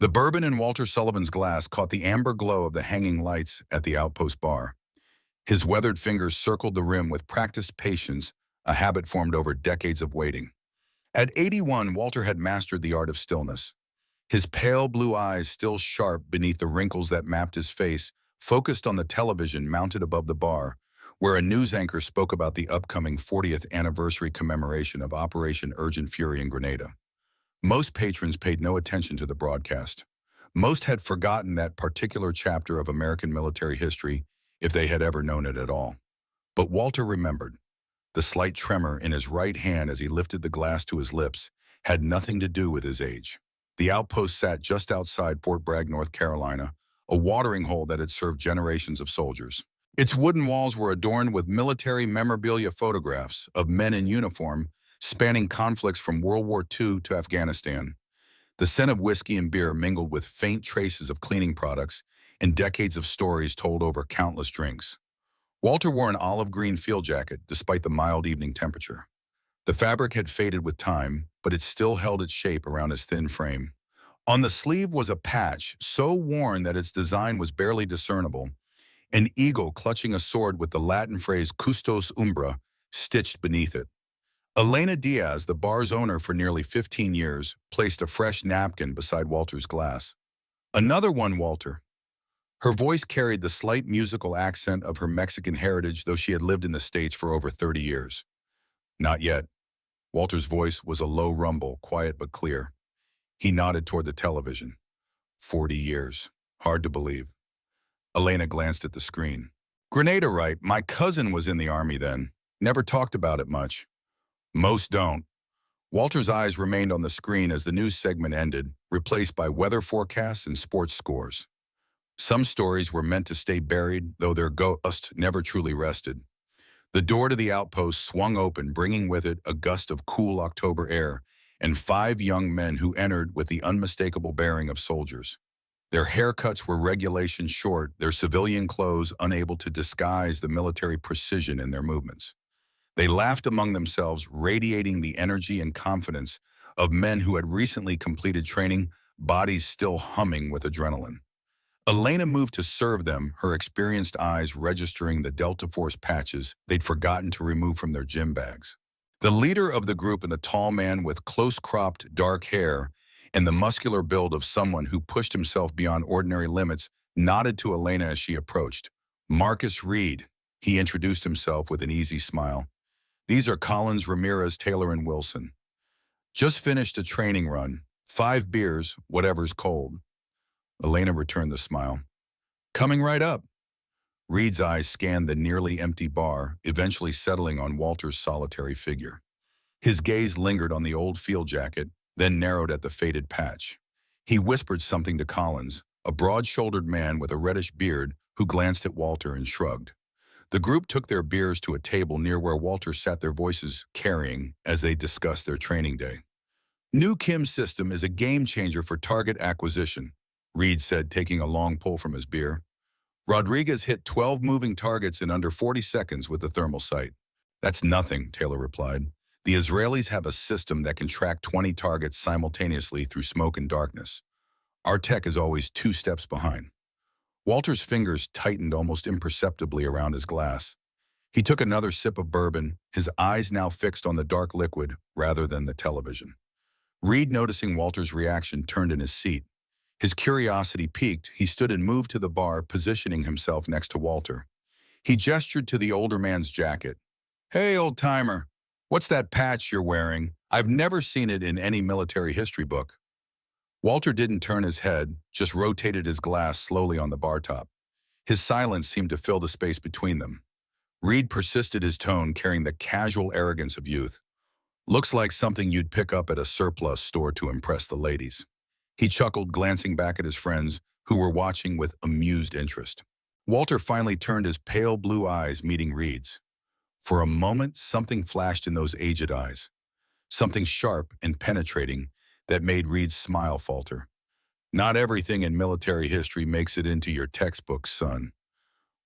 The bourbon in Walter Sullivan's glass caught the amber glow of the hanging lights at the outpost bar. His weathered fingers circled the rim with practiced patience, a habit formed over decades of waiting. At 81, Walter had mastered the art of stillness. His pale blue eyes, still sharp beneath the wrinkles that mapped his face, focused on the television mounted above the bar, where a news anchor spoke about the upcoming 40th anniversary commemoration of Operation Urgent Fury in Grenada. Most patrons paid no attention to the broadcast. Most had forgotten that particular chapter of American military history, if they had ever known it at all. But Walter remembered. The slight tremor in his right hand as he lifted the glass to his lips had nothing to do with his age. The outpost sat just outside Fort Bragg, North Carolina, a watering hole that had served generations of soldiers. Its wooden walls were adorned with military memorabilia photographs of men in uniform spanning conflicts from World War II to Afghanistan. The scent of whiskey and beer mingled with faint traces of cleaning products and decades of stories told over countless drinks. Walter wore an olive green field jacket despite the mild evening temperature. The fabric had faded with time, but it still held its shape around his thin frame. On the sleeve was a patch so worn that its design was barely discernible, an eagle clutching a sword with the Latin phrase Custos Umbra stitched beneath it. Elena Diaz, the bar's owner for nearly 15 years, placed a fresh napkin beside Walter's glass. "Another one, Walter." Her voice carried the slight musical accent of her Mexican heritage, though she had lived in the States for over 30 years. "Not yet." Walter's voice was a low rumble, quiet but clear. He nodded toward the television. 40 years. Hard to believe. Elena glanced at the screen. "Grenada, right? My cousin was in the army then. Never talked about it much." "Most don't." Walter's eyes remained on the screen as the news segment ended, replaced by weather forecasts and sports scores. Some stories were meant to stay buried, though their ghost never truly rested. The door to the outpost swung open, bringing with it a gust of cool October air, and 5 young men who entered with the unmistakable bearing of soldiers. Their haircuts were regulation short, their civilian clothes unable to disguise the military precision in their movements. They laughed among themselves, radiating the energy and confidence of men who had recently completed training, bodies still humming with adrenaline. Elena moved to serve them, her experienced eyes registering the Delta Force patches they'd forgotten to remove from their gym bags. The leader of the group, and the tall man with close-cropped dark hair and the muscular build of someone who pushed himself beyond ordinary limits, nodded to Elena as she approached. "Marcus Reed," he introduced himself with an easy smile. "These are Collins, Ramirez, Taylor, and Wilson. Just finished a training run. 5 beers, whatever's cold." Elena returned the smile. "Coming right up." Reed's eyes scanned the nearly empty bar, eventually settling on Walter's solitary figure. His gaze lingered on the old field jacket, then narrowed at the faded patch. He whispered something to Collins, a broad-shouldered man with a reddish beard who glanced at Walter and shrugged. The group took their beers to a table near where Walter sat, their voices carrying as they discussed their training day. "New Kim system is a game-changer for target acquisition," Reed said, taking a long pull from his beer. "Rodriguez hit 12 moving targets in under 40 seconds with the thermal sight." "That's nothing," Taylor replied. "The Israelis have a system that can track 20 targets simultaneously through smoke and darkness. Our tech is always 2 steps behind." Walter's fingers tightened almost imperceptibly around his glass. He took another sip of bourbon, his eyes now fixed on the dark liquid rather than the television. Reed, noticing Walter's reaction, turned in his seat. His curiosity piqued, he stood and moved to the bar, positioning himself next to Walter. He gestured to the older man's jacket. "Hey, old-timer, what's that patch you're wearing? I've never seen it in any military history book." Walter didn't turn his head, just rotated his glass slowly on the bar top. His silence seemed to fill the space between them. Reed persisted, his tone carrying the casual arrogance of youth. "Looks like something you'd pick up at a surplus store to impress the ladies." He chuckled, glancing back at his friends, who were watching with amused interest. Walter finally turned, his pale blue eyes meeting Reed's. For a moment, something flashed in those aged eyes, something sharp and penetrating that made Reed's smile falter. "Not everything in military history makes it into your textbooks, son."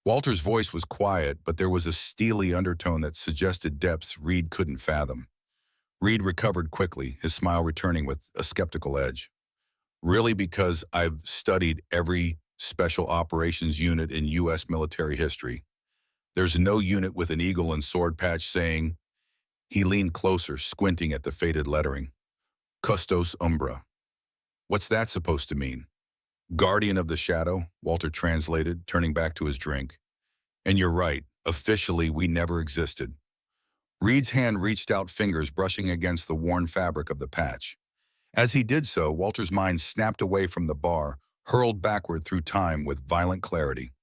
Walter's voice was quiet, but there was a steely undertone that suggested depths Reed couldn't fathom. Reed recovered quickly, his smile returning with a skeptical edge. Really, because I've studied every special operations unit in U.S. military history. There's no unit with an eagle and sword patch saying, he leaned closer, squinting at the faded lettering. Custos Umbra. What's that supposed to mean? Guardian of the Shadow, Walter translated, turning back to his drink. And you're right, officially we never existed. Reed's hand reached out, fingers brushing against the worn fabric of the patch. As he did so, Walter's mind snapped away from the bar, hurled backward through time with violent clarity.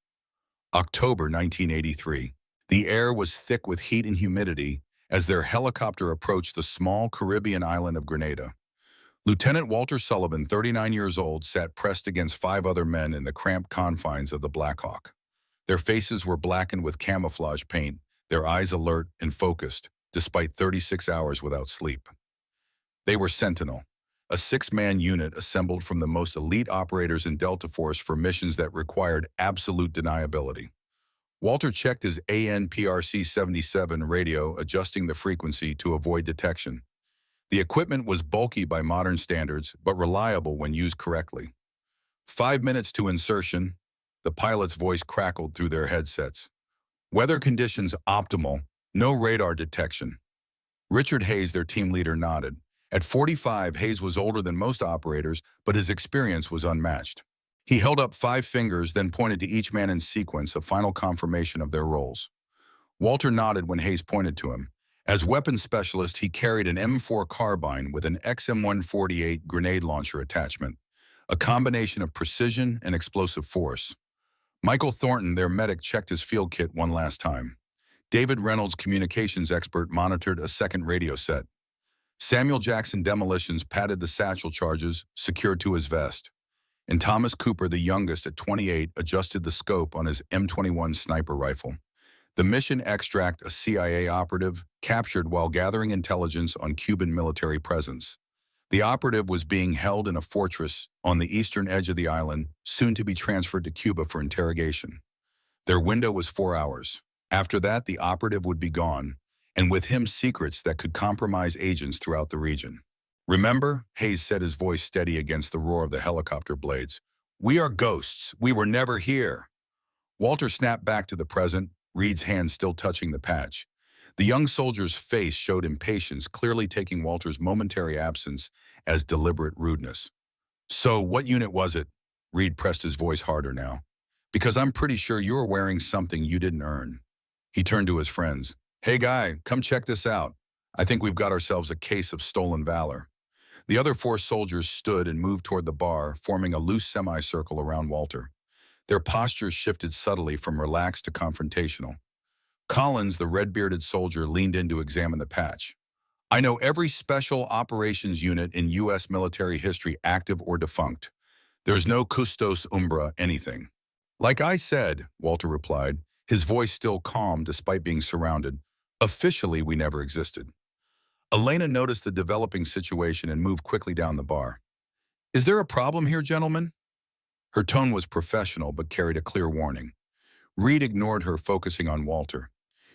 October 1983. The air was thick with heat and humidity as their helicopter approached the small Caribbean island of Grenada. Lieutenant Walter Sullivan, 39 years old, sat pressed against 5 other men in the cramped confines of the Black Hawk. Their faces were blackened with camouflage paint, their eyes alert and focused, despite 36 hours without sleep. They were Sentinel, a 6-man unit assembled from the most elite operators in Delta Force for missions that required absolute deniability. Walter checked his ANPRC-77 radio, adjusting the frequency to avoid detection. The equipment was bulky by modern standards, but reliable when used correctly. 5 minutes to insertion, the pilot's voice crackled through their headsets. Weather conditions optimal, no radar detection. Richard Hayes, their team leader, nodded. At 45, Hayes was older than most operators, but his experience was unmatched. He held up 5 fingers, then pointed to each man in sequence, a final confirmation of their roles. Walter nodded when Hayes pointed to him. As weapons specialist, he carried an M4 carbine with an XM148 grenade launcher attachment, a combination of precision and explosive force. Michael Thornton, their medic, checked his field kit one last time. David Reynolds, communications expert, monitored a second radio set. Samuel Jackson, demolitions, patted the satchel charges secured to his vest. And Thomas Cooper, the youngest at 28, adjusted the scope on his M21 sniper rifle. The mission extract, a CIA operative, captured while gathering intelligence on Cuban military presence. The operative was being held in a fortress on the eastern edge of the island, soon to be transferred to Cuba for interrogation. Their window was 4 hours. After that, the operative would be gone, and with him secrets that could compromise agents throughout the region. Remember, Hayes said, his voice steady against the roar of the helicopter blades. We are ghosts. We were never here. Walter snapped back to the present, Reed's hand still touching the patch. The young soldier's face showed impatience, clearly taking Walter's momentary absence as deliberate rudeness. So, what unit was it? Reed pressed his voice harder now. Because I'm pretty sure you were wearing something you didn't earn. He turned to his friends. Hey guy, come check this out. I think we've got ourselves a case of stolen valor. The other 4 soldiers stood and moved toward the bar, forming a loose semicircle around Walter. Their postures shifted subtly from relaxed to confrontational. Collins, the red-bearded soldier, leaned in to examine the patch. I know every special operations unit in U.S. military history, active or defunct. There's no Custos Umbra anything. Like I said, Walter replied, his voice still calm despite being surrounded. Officially, we never existed. Elena noticed the developing situation and moved quickly down the bar. Is there a problem here, gentlemen? Her tone was professional but carried a clear warning. Reed ignored her, focusing on Walter.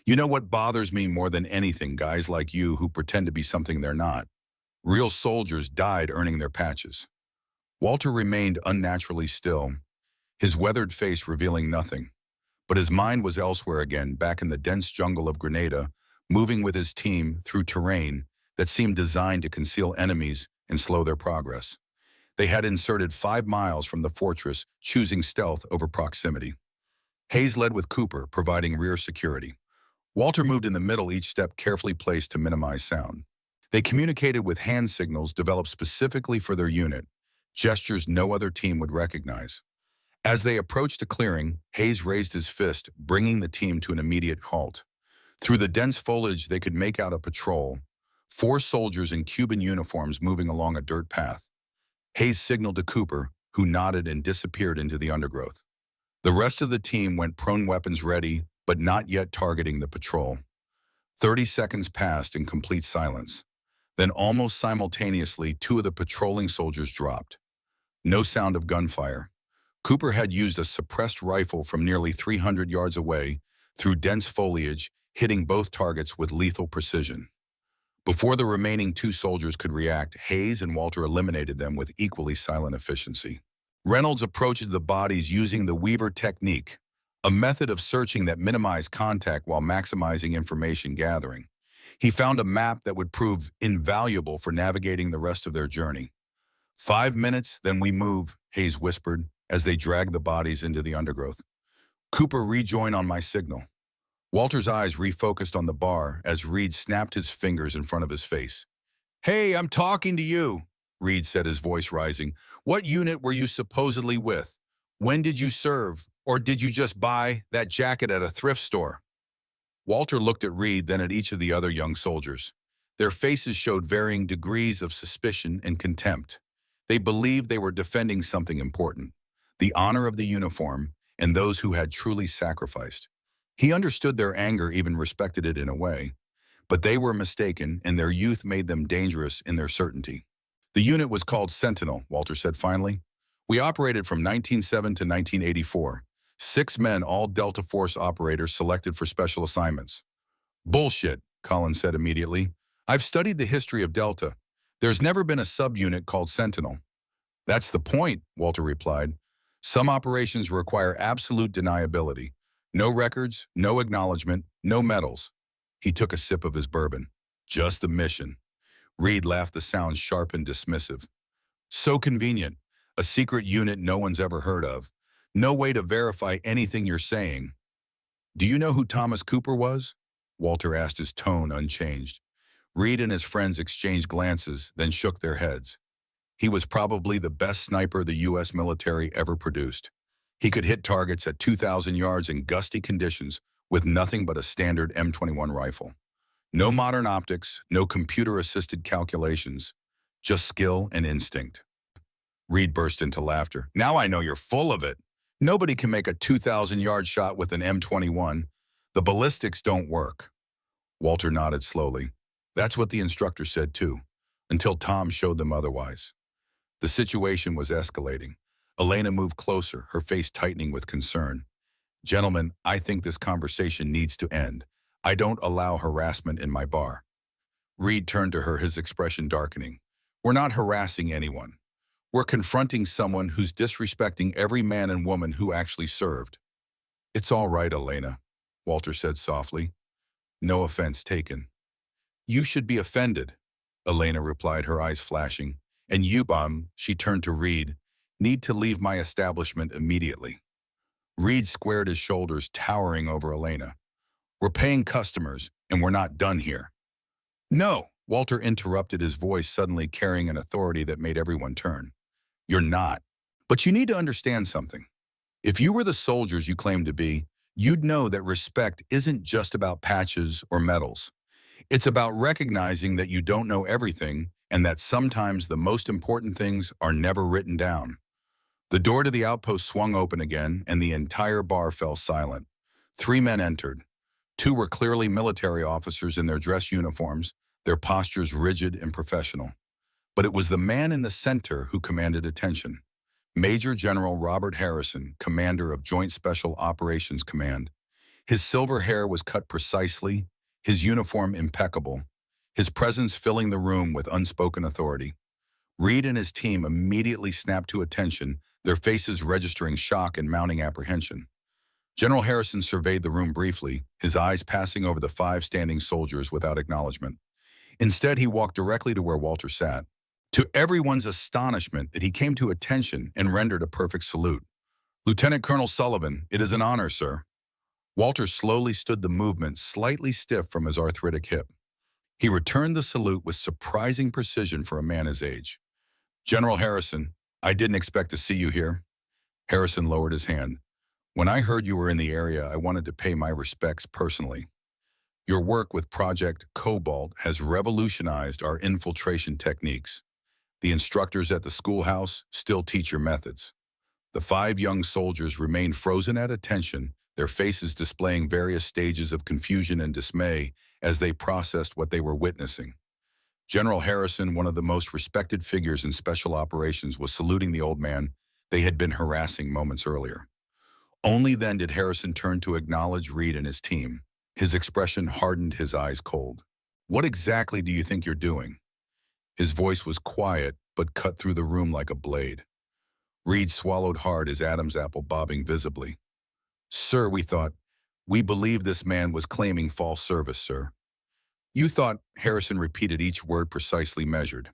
You know what bothers me more than anything, guys like you who pretend to be something they're not. Real soldiers died earning their patches. Walter remained unnaturally still, his weathered face revealing nothing. But his mind was elsewhere again, back in the dense jungle of Grenada, moving with his team through terrain that seemed designed to conceal enemies and slow their progress. They had inserted 5 miles from the fortress, choosing stealth over proximity. Hayes led with Cooper, providing rear security. Walter moved in the middle, each step carefully placed to minimize sound. They communicated with hand signals developed specifically for their unit, gestures no other team would recognize. As they approached a clearing, Hayes raised his fist, bringing the team to an immediate halt. Through the dense foliage, they could make out a patrol, 4 soldiers in Cuban uniforms moving along a dirt path. Hayes signaled to Cooper, who nodded and disappeared into the undergrowth. The rest of the team went prone, weapons ready, but not yet targeting the patrol. 30 seconds passed in complete silence. Then almost simultaneously, 2 of the patrolling soldiers dropped. No sound of gunfire. Cooper had used a suppressed rifle from nearly 300 yards away, through dense foliage, hitting both targets with lethal precision. Before the remaining two soldiers could react, Hayes and Walter eliminated them with equally silent efficiency. Reynolds approaches the bodies using the Weaver technique, a method of searching that minimized contact while maximizing information gathering. He found a map that would prove invaluable for navigating the rest of their journey. 5 minutes, then we move, Hayes whispered as they dragged the bodies into the undergrowth. Cooper, rejoin on my signal. Walter's eyes refocused on the bar as Reed snapped his fingers in front of his face. Hey, I'm talking to you, Reed said, his voice rising. What unit were you supposedly with? When did you serve? Or did you just buy that jacket at a thrift store? Walter looked at Reed, then at each of the other young soldiers. Their faces showed varying degrees of suspicion and contempt. They believed they were defending something important, the honor of the uniform and those who had truly sacrificed. He understood their anger, even respected it in a way. But they were mistaken, and their youth made them dangerous in their certainty. The unit was called Sentinel, Walter said finally. We operated from 1907 to 1984. 6 men, all Delta Force operators selected for special assignments. Bullshit, Collins said immediately. I've studied the history of Delta. There's never been a subunit called Sentinel. That's the point, Walter replied. Some operations require absolute deniability. No records, no acknowledgement, no medals. He took a sip of his bourbon. Just the mission. Reed laughed, the sound sharp and dismissive. So convenient. A secret unit no one's ever heard of. No way to verify anything you're saying. Do you know who Thomas Cooper was? Walter asked, his tone unchanged. Reed and his friends exchanged glances, then shook their heads. He was probably the best sniper the U.S. military ever produced. He could hit targets at 2,000 yards in gusty conditions with nothing but a standard M21 rifle. No modern optics, no computer-assisted calculations, just skill and instinct. Reed burst into laughter. Now I know you're full of it. Nobody can make a 2,000-yard shot with an M21. The ballistics don't work. Walter nodded slowly. That's what the instructor said too, until Tom showed them otherwise. The situation was escalating. Elena moved closer, her face tightening with concern. Gentlemen, I think this conversation needs to end. I don't allow harassment in my bar. Reed turned to her, his expression darkening. We're not harassing anyone. We're confronting someone who's disrespecting every man and woman who actually served. It's all right, Elena, Walter said softly. No offense taken. You should be offended, Elena replied, her eyes flashing. And you, she turned to Reed, need to leave my establishment immediately. Reed squared his shoulders, towering over Elena. We're paying customers, and we're not done here. No, Walter interrupted, his voice suddenly carrying an authority that made everyone turn. You're not. But you need to understand something. If you were the soldiers you claim to be, you'd know that respect isn't just about patches or medals. It's about recognizing that you don't know everything and that sometimes the most important things are never written down. The door to the outpost swung open again, and the entire bar fell silent. 3 men entered. 2 were clearly military officers in their dress uniforms, their postures rigid and professional. But it was the man in the center who commanded attention. Major General Robert Harrison, commander of Joint Special Operations Command. His silver hair was cut precisely, his uniform impeccable, his presence filling the room with unspoken authority. Reed and his team immediately snapped to attention, their faces registering shock and mounting apprehension. General Harrison surveyed the room briefly, his eyes passing over the 5 standing soldiers without acknowledgement. Instead, he walked directly to where Walter sat. To everyone's astonishment, he came to attention and rendered a perfect salute. Lieutenant Colonel Sullivan, it is an honor, sir. Walter slowly stood the movement, slightly stiff from his arthritic hip. He returned the salute with surprising precision for a man his age. General Harrison, I didn't expect to see you here. Harrison lowered his hand. When I heard you were in the area, I wanted to pay my respects personally. Your work with Project Cobalt has revolutionized our infiltration techniques. The instructors at the schoolhouse still teach your methods. The 5 young soldiers remained frozen at attention, their faces displaying various stages of confusion and dismay as they processed what they were witnessing. General Harrison, one of the most respected figures in special operations, was saluting the old man they had been harassing moments earlier. Only then did Harrison turn to acknowledge Reed and his team. His expression hardened, his eyes cold. What exactly do you think you're doing? His voice was quiet, but cut through the room like a blade. Reed swallowed hard, his Adam's apple bobbing visibly. Sir, we believe this man was claiming false service, sir. You thought, Harrison repeated each word precisely measured.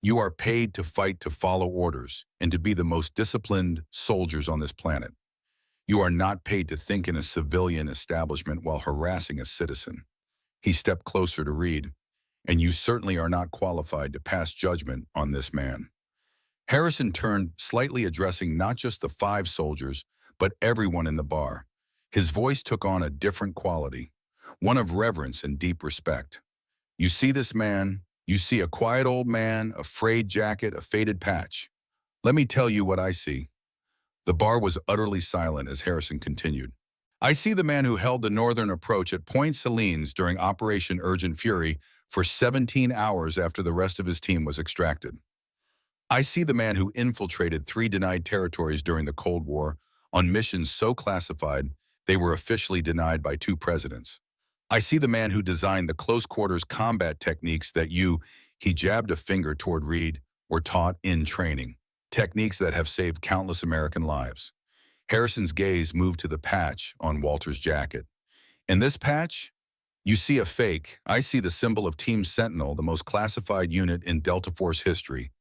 You are paid to fight to follow orders and to be the most disciplined soldiers on this planet. You are not paid to think in a civilian establishment while harassing a citizen. He stepped closer to Reed, and you certainly are not qualified to pass judgment on this man. Harrison turned, slightly addressing not just the 5 soldiers, but everyone in the bar. His voice took on a different quality, one of reverence and deep respect. You see this man, you see a quiet old man, a frayed jacket, a faded patch. Let me tell you what I see. The bar was utterly silent as Harrison continued. I see the man who held the northern approach at Point Salines during Operation Urgent Fury for 17 hours after the rest of his team was extracted. I see the man who infiltrated 3 denied territories during the Cold War on missions so classified they were officially denied by 2 presidents. I see the man who designed the close-quarters combat techniques that he jabbed a finger toward Reed, were taught in training. Techniques that have saved countless American lives. Harrison's gaze moved to the patch on Walter's jacket. In this patch, you see a fake. I see the symbol of Team Sentinel, the most classified unit in Delta Force history.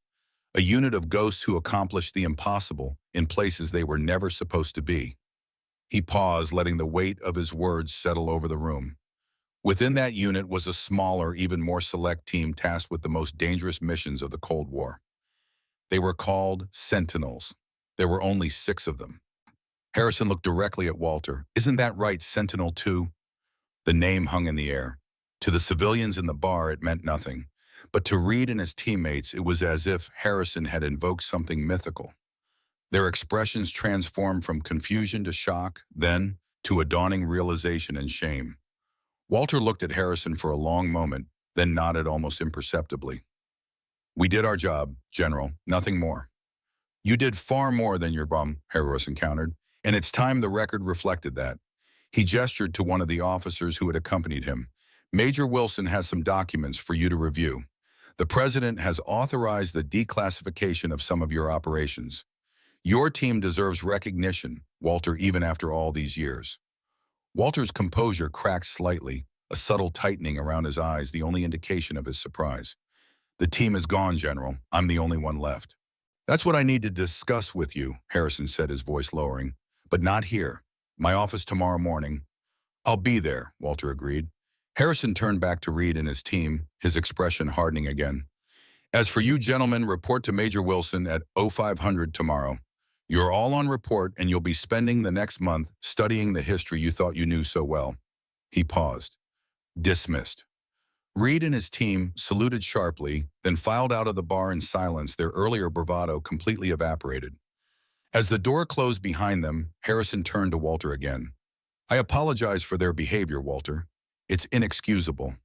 A unit of ghosts who accomplished the impossible in places they were never supposed to be. He paused, letting the weight of his words settle over the room. Within that unit was a smaller, even more select team tasked with the most dangerous missions of the Cold War. They were called Sentinels. There were only 6 of them. Harrison looked directly at Walter. Isn't that right, Sentinel 2? The name hung in the air. To the civilians in the bar, it meant nothing. But to Reed and his teammates, it was as if Harrison had invoked something mythical. Their expressions transformed from confusion to shock, then to a dawning realization and shame. Walter looked at Harrison for a long moment, then nodded almost imperceptibly. We did our job, General, nothing more. You did far more than your bum, Harrison countered, and it's time the record reflected that. He gestured to one of the officers who had accompanied him. Major Wilson has some documents for you to review. The President has authorized the declassification of some of your operations. Your team deserves recognition, Walter, even after all these years. Walter's composure cracked slightly, a subtle tightening around his eyes, the only indication of his surprise. The team is gone, General. I'm the only one left. That's what I need to discuss with you, Harrison said, his voice lowering. But not here. My office tomorrow morning. I'll be there, Walter agreed. Harrison turned back to Reed and his team, his expression hardening again. As for you gentlemen, report to Major Wilson at 0500 tomorrow. You're all on report, and you'll be spending the next month studying the history you thought you knew so well. He paused. Dismissed. Reed and his team saluted sharply, then filed out of the bar in silence, their earlier bravado completely evaporated. As the door closed behind them, Harrison turned to Walter again. I apologize for their behavior, Walter. It's inexcusable.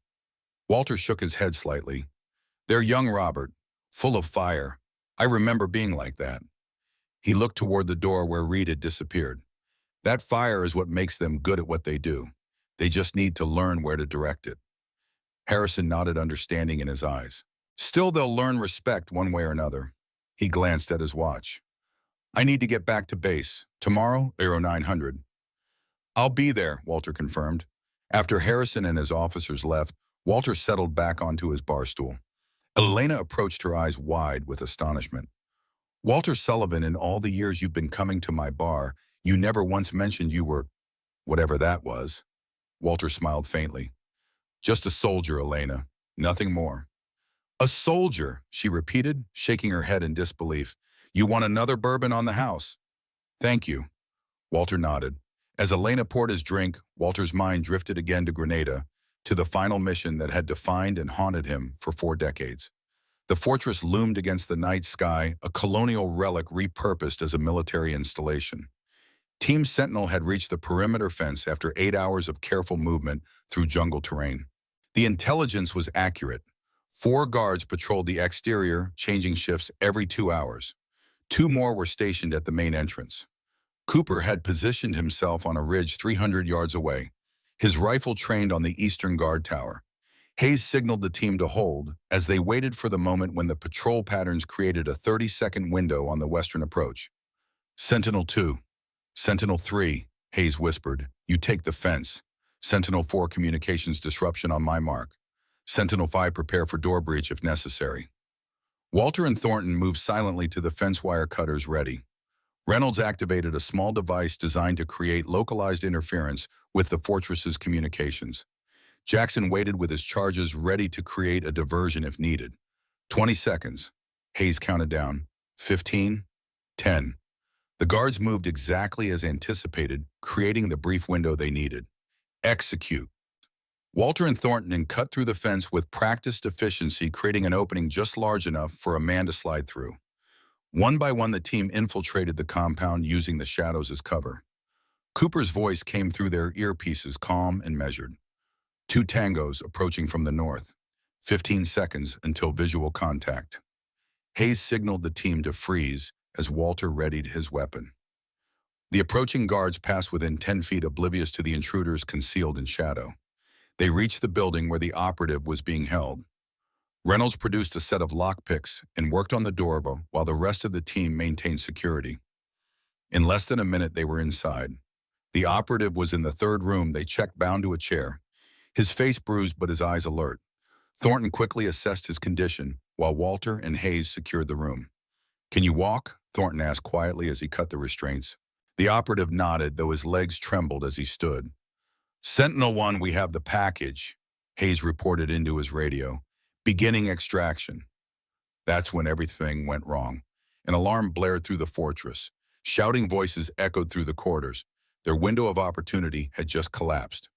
Walter shook his head slightly. They're young Robert, full of fire. I remember being like that. He looked toward the door where Reed had disappeared. That fire is what makes them good at what they do. They just need to learn where to direct it. Harrison nodded, understanding in his eyes. Still, they'll learn respect one way or another. He glanced at his watch. I need to get back to base. Tomorrow, 0900. I'll be there, Walter confirmed. After Harrison and his officers left, Walter settled back onto his bar stool. Elena approached, her eyes wide with astonishment. Walter Sullivan, in all the years you've been coming to my bar, you never once mentioned you were, whatever that was. Walter smiled faintly. Just a soldier, Elena. Nothing more. A soldier, she repeated, shaking her head in disbelief. You want another bourbon on the house? Thank you. Walter nodded. As Elena poured his drink, Walter's mind drifted again to Grenada, to the final mission that had defined and haunted him for 4 decades. The fortress loomed against the night sky, a colonial relic repurposed as a military installation. Team Sentinel had reached the perimeter fence after 8 hours of careful movement through jungle terrain. The intelligence was accurate. 4 guards patrolled the exterior, changing shifts every 2 hours. 2 more were stationed at the main entrance. Cooper had positioned himself on a ridge 300 yards away, his rifle trained on the eastern guard tower. Hayes signaled the team to hold as they waited for the moment when the patrol patterns created a 30-second window on the western approach. Sentinel 2. Sentinel 3, Hayes whispered. You take the fence. Sentinel 4, communications disruption on my mark. Sentinel 5, prepare for door breach if necessary. Walter and Thornton moved silently to the fence wire cutters ready. Reynolds activated a small device designed to create localized interference with the fortress's communications. Jackson waited with his charges ready to create a diversion if needed. 20 seconds. Hayes counted down. 15. 10. The guards moved exactly as anticipated, creating the brief window they needed. Execute. Walter and Thornton cut through the fence with practiced efficiency, creating an opening just large enough for a man to slide through. One by one, the team infiltrated the compound using the shadows as cover. Cooper's voice came through their earpieces, calm and measured. 2 tangos approaching from the north. 15 seconds until visual contact. Hayes signaled the team to freeze as Walter readied his weapon. The approaching guards passed within 10 feet, oblivious to the intruders concealed in shadow. They reached the building where the operative was being held. Reynolds produced a set of lockpicks and worked on the door while the rest of the team maintained security. In less than a minute, they were inside. The operative was in the third room. They checked, bound to a chair. His face bruised, but his eyes alert. Thornton quickly assessed his condition, while Walter and Hayes secured the room. Can you walk? Thornton asked quietly as he cut the restraints. The operative nodded, though his legs trembled as he stood. Sentinel 1, we have the package, Hayes reported into his radio. Beginning extraction. That's when everything went wrong. An alarm blared through the fortress. Shouting voices echoed through the corridors. Their window of opportunity had just collapsed.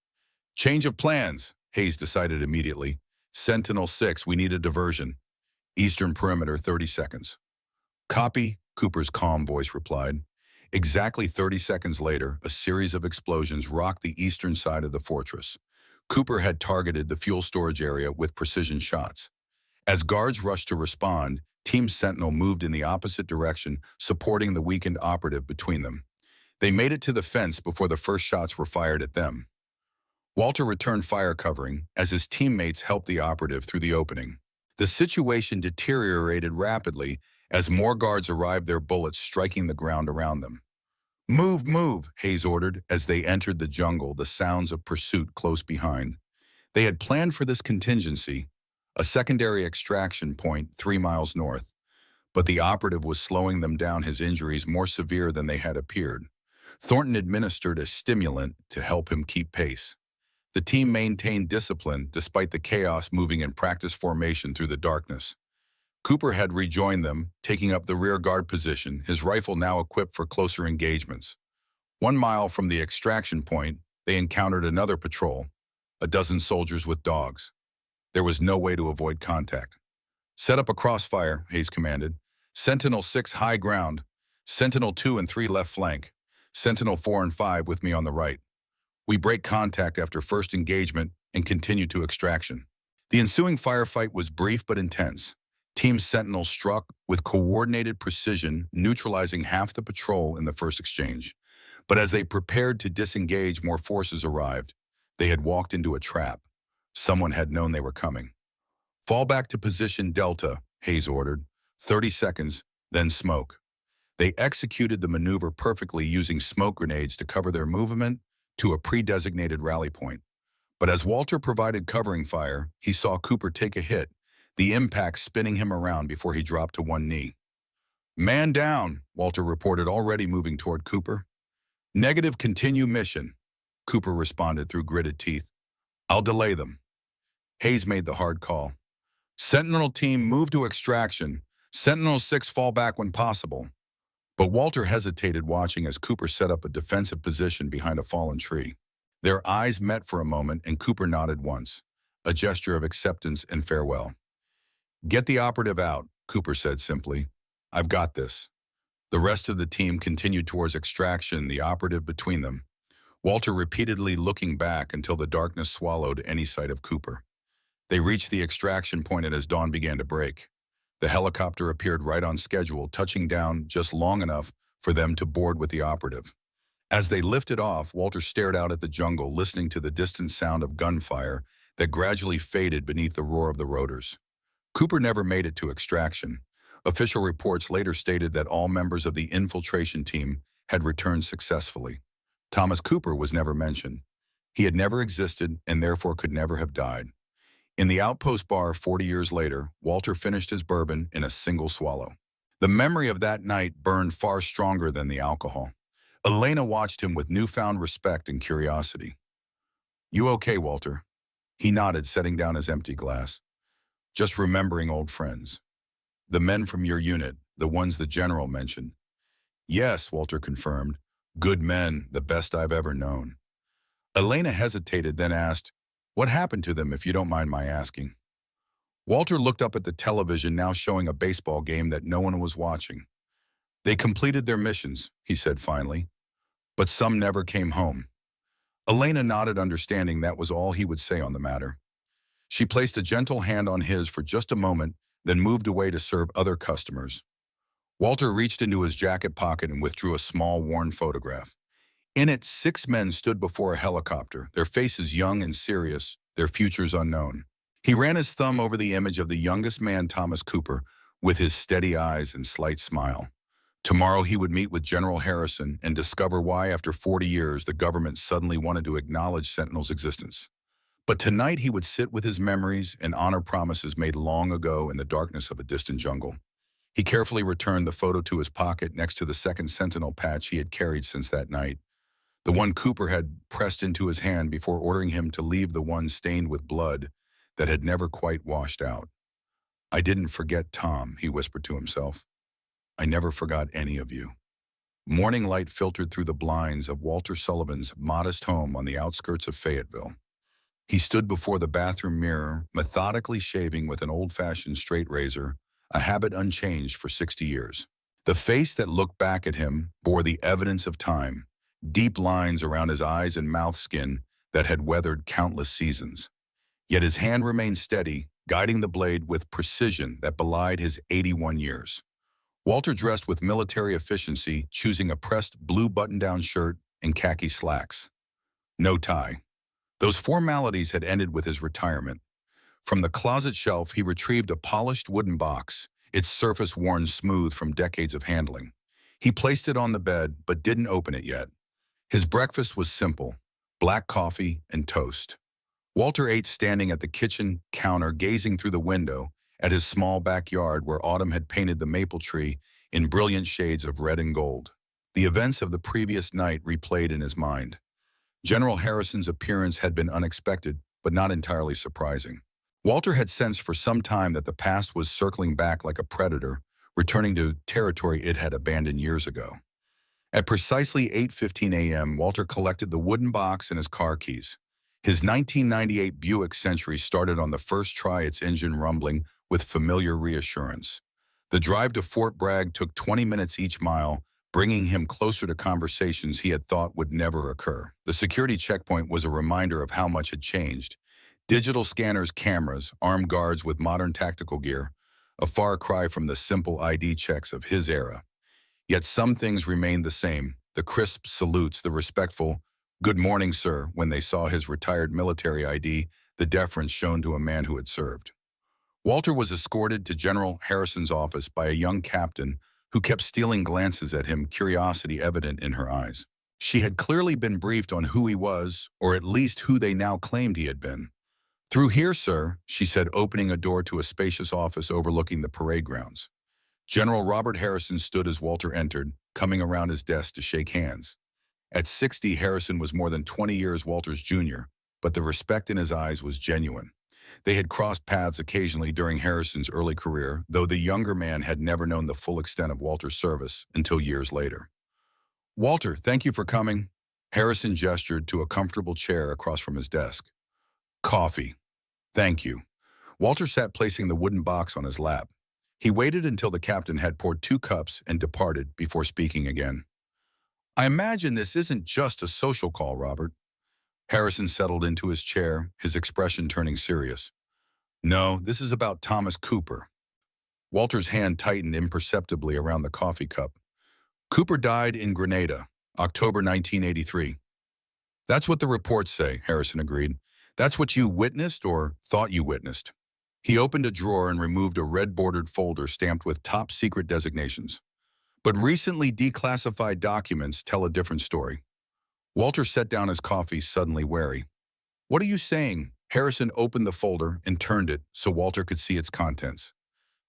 Change of plans, Hayes decided immediately. Sentinel 6, we need a diversion. Eastern perimeter, 30 seconds. Copy, Cooper's calm voice replied. Exactly 30 seconds later, a series of explosions rocked the eastern side of the fortress. Cooper had targeted the fuel storage area with precision shots. As guards rushed to respond, Team Sentinel moved in the opposite direction, supporting the weakened operative between them. They made it to the fence before the first shots were fired at them. Walter returned fire covering as his teammates helped the operative through the opening. The situation deteriorated rapidly as more guards arrived, their bullets striking the ground around them. Move, move, Hayes ordered as they entered the jungle, the sounds of pursuit close behind. They had planned for this contingency, a secondary extraction point 3 miles north, but the operative was slowing them down, his injuries more severe than they had appeared. Thornton administered a stimulant to help him keep pace. The team maintained discipline despite the chaos, moving in practice formation through the darkness. Cooper had rejoined them, taking up the rear guard position, his rifle now equipped for closer engagements. 1 mile from the extraction point, they encountered another patrol, a dozen soldiers with dogs. There was no way to avoid contact. Set up a crossfire, Hayes commanded. Sentinel 6, high ground. Sentinel 2 and 3, left flank. Sentinel 4 and 5 with me on the right. We break contact after first engagement and continue to extraction. The ensuing firefight was brief but intense. Team Sentinel struck with coordinated precision, neutralizing half the patrol in the first exchange. But as they prepared to disengage, more forces arrived. They had walked into a trap. Someone had known they were coming. Fall back to position Delta, Hayes ordered. 30 seconds, then smoke. They executed the maneuver perfectly, using smoke grenades to cover their movement to a pre-designated rally point. But as Walter provided covering fire, he saw Cooper take a hit, the impact spinning him around before he dropped to one knee. Man down, Walter reported, already moving toward Cooper. Negative, continue mission, Cooper responded through gritted teeth. I'll delay them. Hayes made the hard call. Sentinel team, move to extraction. Sentinel 6, fall back when possible. But Walter hesitated, watching as Cooper set up a defensive position behind a fallen tree. Their eyes met for a moment, and Cooper nodded once, a gesture of acceptance and farewell. Get the operative out, Cooper said simply. I've got this. The rest of the team continued towards extraction, the operative between them, Walter repeatedly looking back until the darkness swallowed any sight of Cooper. They reached the extraction point as dawn began to break. The helicopter appeared right on schedule, touching down just long enough for them to board with the operative. As they lifted off, Walter stared out at the jungle, listening to the distant sound of gunfire that gradually faded beneath the roar of the rotors. Cooper never made it to extraction. Official reports later stated that all members of the infiltration team had returned successfully. Thomas Cooper was never mentioned. He had never existed and therefore could never have died. In the Outpost bar 40 years later, Walter finished his bourbon in a single swallow. The memory of that night burned far stronger than the alcohol. Elena watched him with newfound respect and curiosity. "You okay, Walter?" He nodded, setting down his empty glass. "Just remembering old friends. The men from your unit, the ones the general mentioned." "Yes," Walter confirmed. "Good men, the best I've ever known." Elena hesitated, then asked, "What happened to them, if you don't mind my asking?" Walter looked up at the television, now showing a baseball game that no one was watching. "They completed their missions," he said finally, "but some never came home." Elena nodded, understanding that was all he would say on the matter. She placed a gentle hand on his for just a moment, then moved away to serve other customers. Walter reached into his jacket pocket and withdrew a small, worn photograph. In it, 6 men stood before a helicopter, their faces young and serious, their futures unknown. He ran his thumb over the image of the youngest man, Thomas Cooper, with his steady eyes and slight smile. Tomorrow he would meet with General Harrison and discover why, after 40 years, the government suddenly wanted to acknowledge Sentinel's existence. But tonight he would sit with his memories and honor promises made long ago in the darkness of a distant jungle. He carefully returned the photo to his pocket next to the second Sentinel patch he had carried since that night, the one Cooper had pressed into his hand before ordering him to leave the one stained with blood that had never quite washed out. "I didn't forget Tom," he whispered to himself. "I never forgot any of you." Morning light filtered through the blinds of Walter Sullivan's modest home on the outskirts of Fayetteville. He stood before the bathroom mirror, methodically shaving with an old-fashioned straight razor, a habit unchanged for 60 years. The face that looked back at him bore the evidence of time, deep lines around his eyes and mouth skin that had weathered countless seasons. Yet his hand remained steady, guiding the blade with precision that belied his 81 years. Walter dressed with military efficiency, choosing a pressed blue button-down shirt and khaki slacks. No tie. Those formalities had ended with his retirement. From the closet shelf, he retrieved a polished wooden box, its surface worn smooth from decades of handling. He placed it on the bed, but didn't open it yet. His breakfast was simple: black coffee and toast. Walter ate standing at the kitchen counter, gazing through the window at his small backyard where autumn had painted the maple tree in brilliant shades of red and gold. The events of the previous night replayed in his mind. General Harrison's appearance had been unexpected, but not entirely surprising. Walter had sensed for some time that the past was circling back like a predator, returning to territory it had abandoned years ago. At precisely 8:15 a.m., Walter collected the wooden box and his car keys. His 1998 Buick Century started on the first try, its engine rumbling with familiar reassurance. The drive to Fort Bragg took 20 minutes each mile, bringing him closer to conversations he had thought would never occur. The security checkpoint was a reminder of how much had changed. Digital scanners, cameras, armed guards with modern tactical gear, a far cry from the simple ID checks of his era. Yet some things remained the same: the crisp salutes, the respectful "Good morning, sir," when they saw his retired military ID, the deference shown to a man who had served. Walter was escorted to General Harrison's office by a young captain who kept stealing glances at him, curiosity evident in her eyes. She had clearly been briefed on who he was, or at least who they now claimed he had been. "Through here, sir," she said, opening a door to a spacious office overlooking the parade grounds. General Robert Harrison stood as Walter entered, coming around his desk to shake hands. At 60, Harrison was more than 20 years Walter's junior, but the respect in his eyes was genuine. They had crossed paths occasionally during Harrison's early career, though the younger man had never known the full extent of Walter's service until years later. "Walter, thank you for coming." Harrison gestured to a comfortable chair across from his desk. "Coffee. Thank you." Walter sat, placing the wooden box on his lap. He waited until the captain had poured 2 cups and departed before speaking again. "I imagine this isn't just a social call, Robert." Harrison settled into his chair, his expression turning serious. "No, this is about Thomas Cooper." Walter's hand tightened imperceptibly around the coffee cup. "Cooper died in Grenada, October 1983. "That's what the reports say," Harrison agreed. That's what you witnessed or thought you witnessed. He opened a drawer and removed a red-bordered folder stamped with top secret designations. But recently declassified documents tell a different story. Walter set down his coffee, suddenly wary. What are you saying? Harrison opened the folder and turned it so Walter could see its contents.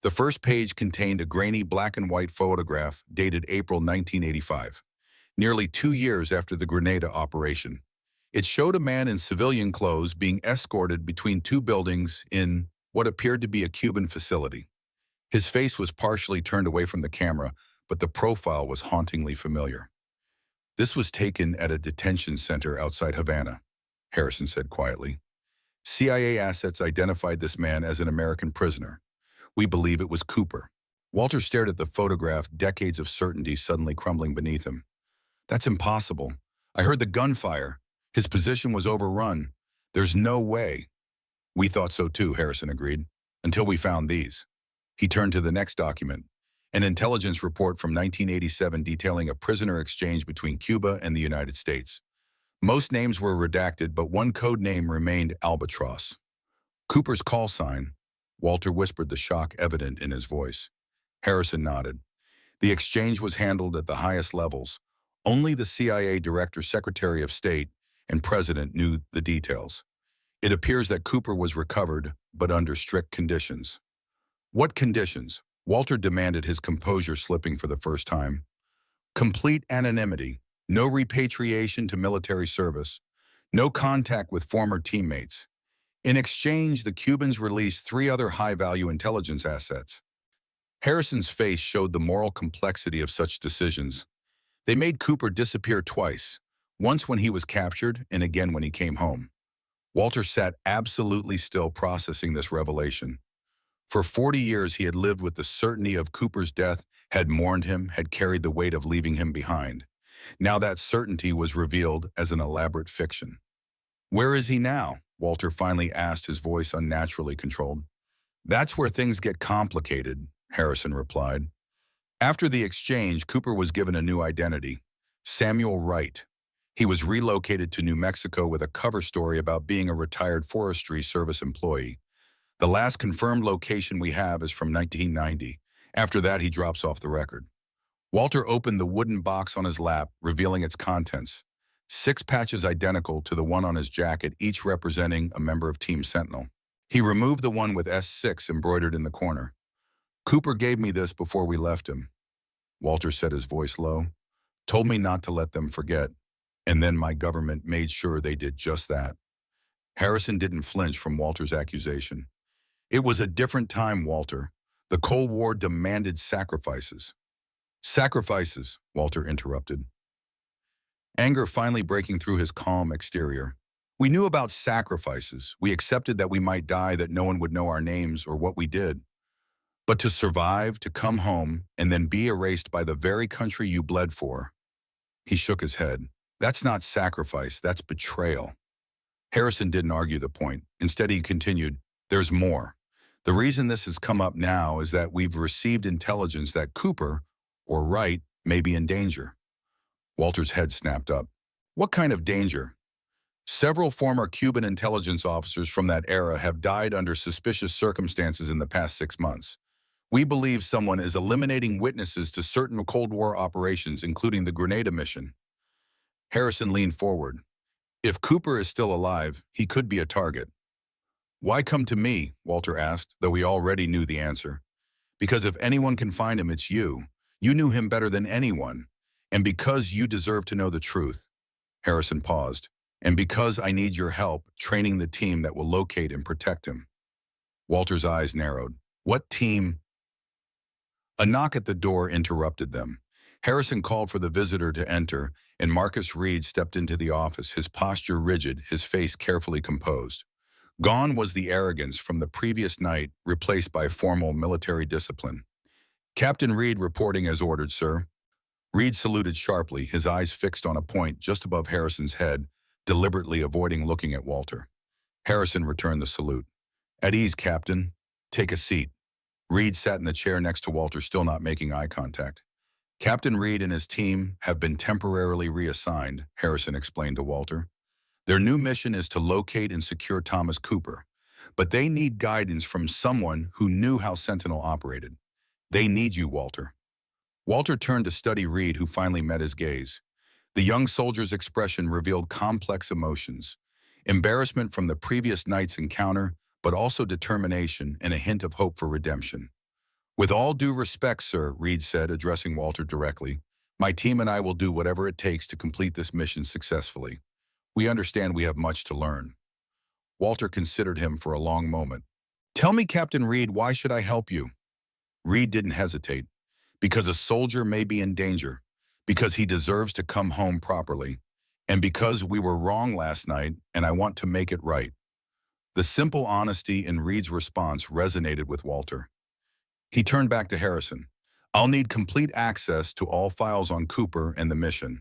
The first page contained a grainy black and white photograph dated April 1985, nearly 2 years after the Grenada operation. It showed a man in civilian clothes being escorted between two buildings in what appeared to be a Cuban facility. His face was partially turned away from the camera, but the profile was hauntingly familiar. This was taken at a detention center outside Havana, Harrison said quietly. CIA assets identified this man as an American prisoner. We believe it was Cooper. Walter stared at the photograph, decades of certainty suddenly crumbling beneath him. That's impossible. I heard the gunfire. His position was overrun. There's no way. We thought so too, Harrison agreed, until we found these. He turned to the next document, an intelligence report from 1987 detailing a prisoner exchange between Cuba and the United States. Most names were redacted, but one code name remained Albatross. Cooper's call sign, Walter whispered, the shock evident in his voice. Harrison nodded. The exchange was handled at the highest levels. Only the CIA Director, Secretary of State, and President knew the details. It appears that Cooper was recovered, but under strict conditions. What conditions? Walter demanded, his composure slipping for the first time. Complete anonymity, no repatriation to military service, no contact with former teammates. In exchange, the Cubans released 3 other high-value intelligence assets. Harrison's face showed the moral complexity of such decisions. They made Cooper disappear twice, once when he was captured and again when he came home. Walter sat absolutely still, processing this revelation. For 40 years he had lived with the certainty of Cooper's death, had mourned him, had carried the weight of leaving him behind. Now that certainty was revealed as an elaborate fiction. Where is he now? Walter finally asked, his voice unnaturally controlled. That's where things get complicated, Harrison replied. After the exchange, Cooper was given a new identity, Samuel Wright. He was relocated to New Mexico with a cover story about being a retired Forestry Service employee. The last confirmed location we have is from 1990. After that, he drops off the record. Walter opened the wooden box on his lap, revealing its contents. 6 patches identical to the one on his jacket, each representing a member of Team Sentinel. He removed the one with S6 embroidered in the corner. Cooper gave me this before we left him. Walter said, his voice low. Told me not to let them forget. And then my government made sure they did just that. Harrison didn't flinch from Walter's accusation. It was a different time, Walter. The Cold War demanded sacrifices. Sacrifices, Walter interrupted, anger finally breaking through his calm exterior. We knew about sacrifices. We accepted that we might die, that no one would know our names or what we did. But to survive, to come home, and then be erased by the very country you bled for. He shook his head. That's not sacrifice, that's betrayal. Harrison didn't argue the point. Instead, he continued, there's more. The reason this has come up now is that we've received intelligence that Cooper, or Wright, may be in danger. Walter's head snapped up. What kind of danger? Several former Cuban intelligence officers from that era have died under suspicious circumstances in the past 6 months. We believe someone is eliminating witnesses to certain Cold War operations, including the Grenada mission. Harrison leaned forward. If Cooper is still alive, he could be a target. Why come to me? Walter asked, though he already knew the answer. Because if anyone can find him, it's you. You knew him better than anyone. And because you deserve to know the truth. Harrison paused. And because I need your help training the team that will locate and protect him. Walter's eyes narrowed. What team? A knock at the door interrupted them. Harrison called for the visitor to enter, and Marcus Reed stepped into the office, his posture rigid, his face carefully composed. Gone was the arrogance from the previous night, replaced by formal military discipline. Captain Reed reporting as ordered, sir. Reed saluted sharply, his eyes fixed on a point just above Harrison's head, deliberately avoiding looking at Walter. Harrison returned the salute. At ease, Captain. Take a seat. Reed sat in the chair next to Walter, still not making eye contact. Captain Reed and his team have been temporarily reassigned, Harrison explained to Walter. Their new mission is to locate and secure Thomas Cooper, but they need guidance from someone who knew how Sentinel operated. They need you, Walter. Walter turned to study Reed, who finally met his gaze. The young soldier's expression revealed complex emotions, embarrassment from the previous night's encounter, but also determination and a hint of hope for redemption. With all due respect, sir, Reed said, addressing Walter directly, my team and I will do whatever it takes to complete this mission successfully. We understand we have much to learn. Walter considered him for a long moment. Tell me, Captain Reed, why should I help you? Reed didn't hesitate. Because a soldier may be in danger, because he deserves to come home properly, and because we were wrong last night and I want to make it right. The simple honesty in Reed's response resonated with Walter. He turned back to Harrison. I'll need complete access to all files on Cooper and the mission.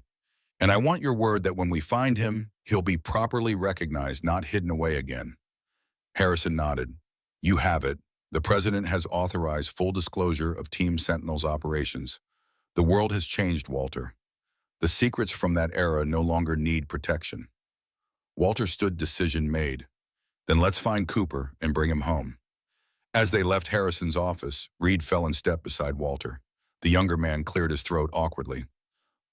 And I want your word that when we find him, he'll be properly recognized, not hidden away again. Harrison nodded. You have it. The President has authorized full disclosure of Team Sentinel's operations. The world has changed, Walter. The secrets from that era no longer need protection. Walter stood, decision made. Then let's find Cooper and bring him home. As they left Harrison's office, Reed fell in step beside Walter. The younger man cleared his throat awkwardly.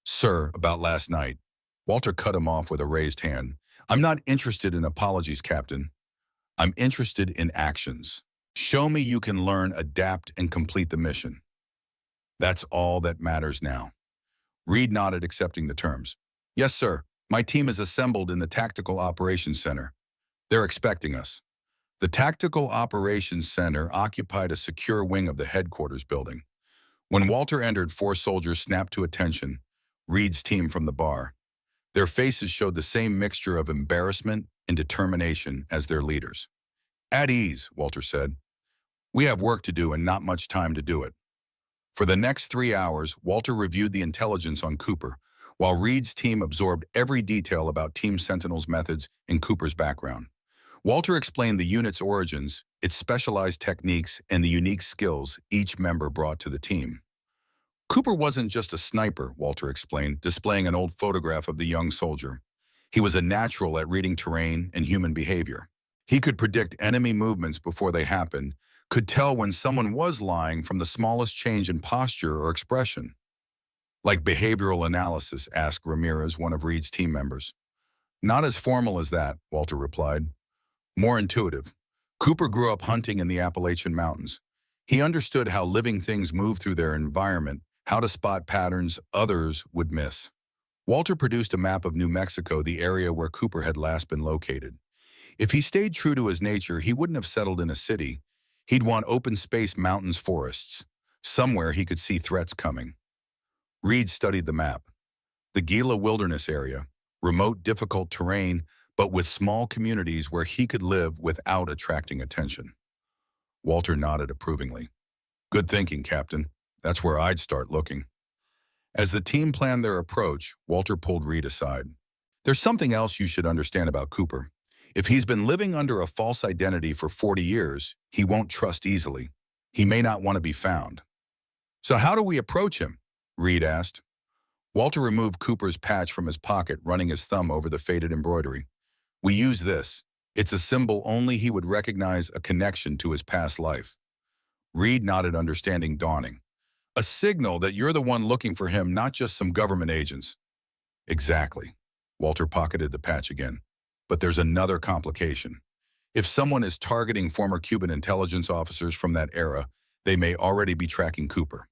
Sir, about last night. Walter cut him off with a raised hand. I'm not interested in apologies, Captain. I'm interested in actions. Show me you can learn, adapt, and complete the mission. That's all that matters now. Reed nodded, accepting the terms. Yes, sir. My team is assembled in the Tactical Operations Center. They're expecting us. The Tactical Operations Center occupied a secure wing of the headquarters building. When Walter entered, 4 soldiers snapped to attention, Reed's team from the bar. Their faces showed the same mixture of embarrassment and determination as their leaders. At ease, Walter said. We have work to do and not much time to do it. For the next 3 hours, Walter reviewed the intelligence on Cooper, while Reed's team absorbed every detail about Team Sentinel's methods and Cooper's background. Walter explained the unit's origins, its specialized techniques, and the unique skills each member brought to the team. Cooper wasn't just a sniper, Walter explained, displaying an old photograph of the young soldier. He was a natural at reading terrain and human behavior. He could predict enemy movements before they happened, could tell when someone was lying from the smallest change in posture or expression. Like behavioral analysis, asked Ramirez, one of Reed's team members. Not as formal as that, Walter replied. More intuitive. Cooper grew up hunting in the Appalachian Mountains. He understood how living things move through their environment, how to spot patterns others would miss. Walter produced a map of New Mexico, the area where Cooper had last been located. If he stayed true to his nature, he wouldn't have settled in a city. He'd want open space, mountains, forests, somewhere he could see threats coming. Reed studied the map. The Gila Wilderness area, remote, difficult terrain, but with small communities where he could live without attracting attention. Walter nodded approvingly. Good thinking, Captain. That's where I'd start looking. As the team planned their approach, Walter pulled Reed aside. There's something else you should understand about Cooper. If he's been living under a false identity for 40 years, he won't trust easily. He may not want to be found. So how do we approach him? Reed asked. Walter removed Cooper's patch from his pocket, running his thumb over the faded embroidery. We use this. It's a symbol only he would recognize, a connection to his past life. Reed nodded, understanding dawning. A signal that you're the one looking for him, not just some government agents. Exactly. Walter pocketed the patch again. But there's another complication. If someone is targeting former Cuban intelligence officers from that era, they may already be tracking Cooper.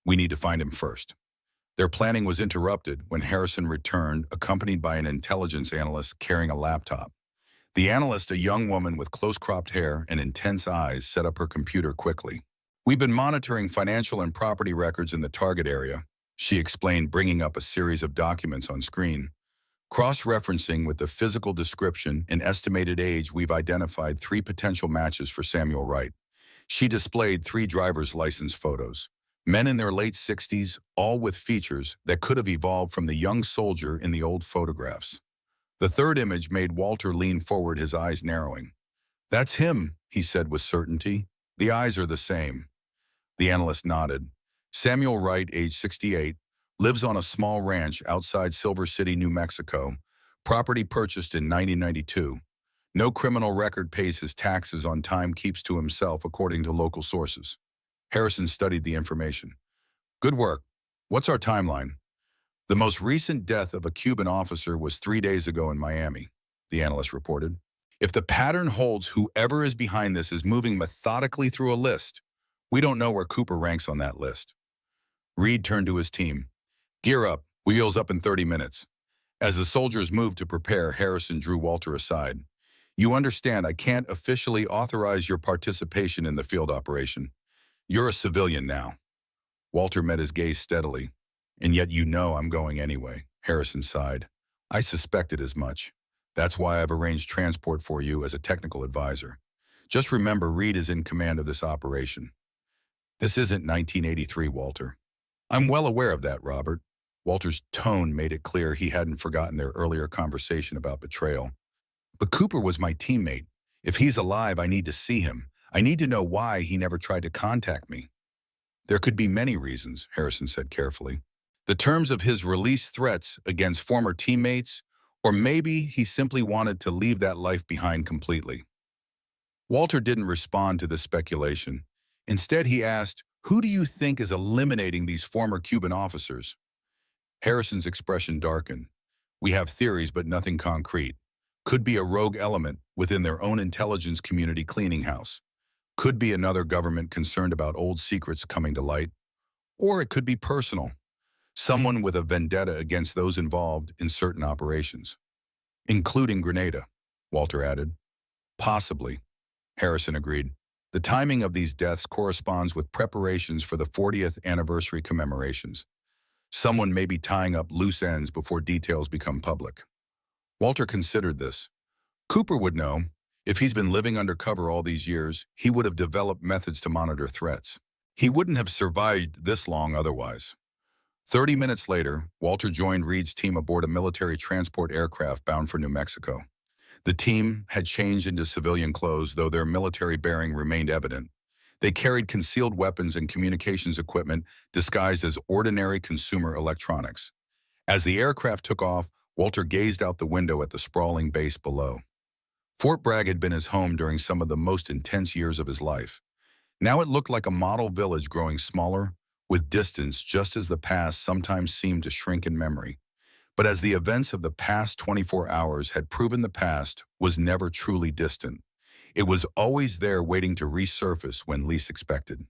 We need to find him first. Their planning was interrupted when Harrison returned, accompanied by an intelligence analyst carrying a laptop. The analyst, a young woman with close-cropped hair and intense eyes, set up her computer quickly. We've been monitoring financial and property records in the target area, she explained, bringing up a series of documents on screen. Cross-referencing with the physical description and estimated age, we've identified 3 potential matches for Samuel Wright. She displayed 3 driver's license photos. Men in their late 60s, all with features that could have evolved from the young soldier in the old photographs. The third image made Walter lean forward, his eyes narrowing. That's him, he said with certainty. The eyes are the same. The analyst nodded. Samuel Wright, age 68, lives on a small ranch outside Silver City, New Mexico, Property purchased in 1992. No criminal record, pays his taxes on time, keeps to himself according to local sources. Harrison studied the information. Good work. What's our timeline? The most recent death of a Cuban officer was 3 days ago in Miami, the analyst reported. If the pattern holds, whoever is behind this is moving methodically through a list. We don't know where Cooper ranks on that list. Reed turned to his team. Gear up. Wheels up in 30 minutes. As the soldiers moved to prepare, Harrison drew Walter aside. You understand, I can't officially authorize your participation in the field operation. You're a civilian now. Walter met his gaze steadily. And yet you know I'm going anyway, Harrison sighed. I suspected as much. That's why I've arranged transport for you as a technical advisor. Just remember, Reed is in command of this operation. This isn't 1983, Walter. I'm well aware of that, Robert. Walter's tone made it clear he hadn't forgotten their earlier conversation about betrayal. But Cooper was my teammate. If he's alive, I need to see him. I need to know why he never tried to contact me. There could be many reasons, Harrison said carefully. The terms of his release, threats against former teammates, or maybe he simply wanted to leave that life behind completely. Walter didn't respond to this speculation. Instead, he asked, who do you think is eliminating these former Cuban officers? Harrison's expression darkened. We have theories, but nothing concrete. Could be a rogue element within their own intelligence community cleaning house. Could be another government concerned about old secrets coming to light. Or it could be personal. Someone with a vendetta against those involved in certain operations. Including Grenada, Walter added. Possibly, Harrison agreed. The timing of these deaths corresponds with preparations for the 40th anniversary commemorations. Someone may be tying up loose ends before details become public. Walter considered this. Cooper would know. If he's been living undercover all these years, he would have developed methods to monitor threats. He wouldn't have survived this long otherwise. 30 minutes later, Walter joined Reed's team aboard a military transport aircraft bound for New Mexico. The team had changed into civilian clothes, though their military bearing remained evident. They carried concealed weapons and communications equipment disguised as ordinary consumer electronics. As the aircraft took off, Walter gazed out the window at the sprawling base below. Fort Bragg had been his home during some of the most intense years of his life. Now it looked like a model village growing smaller, with distance, just as the past sometimes seemed to shrink in memory. But as the events of the past 24 hours had proven, the past was never truly distant. It was always there, waiting to resurface when least expected.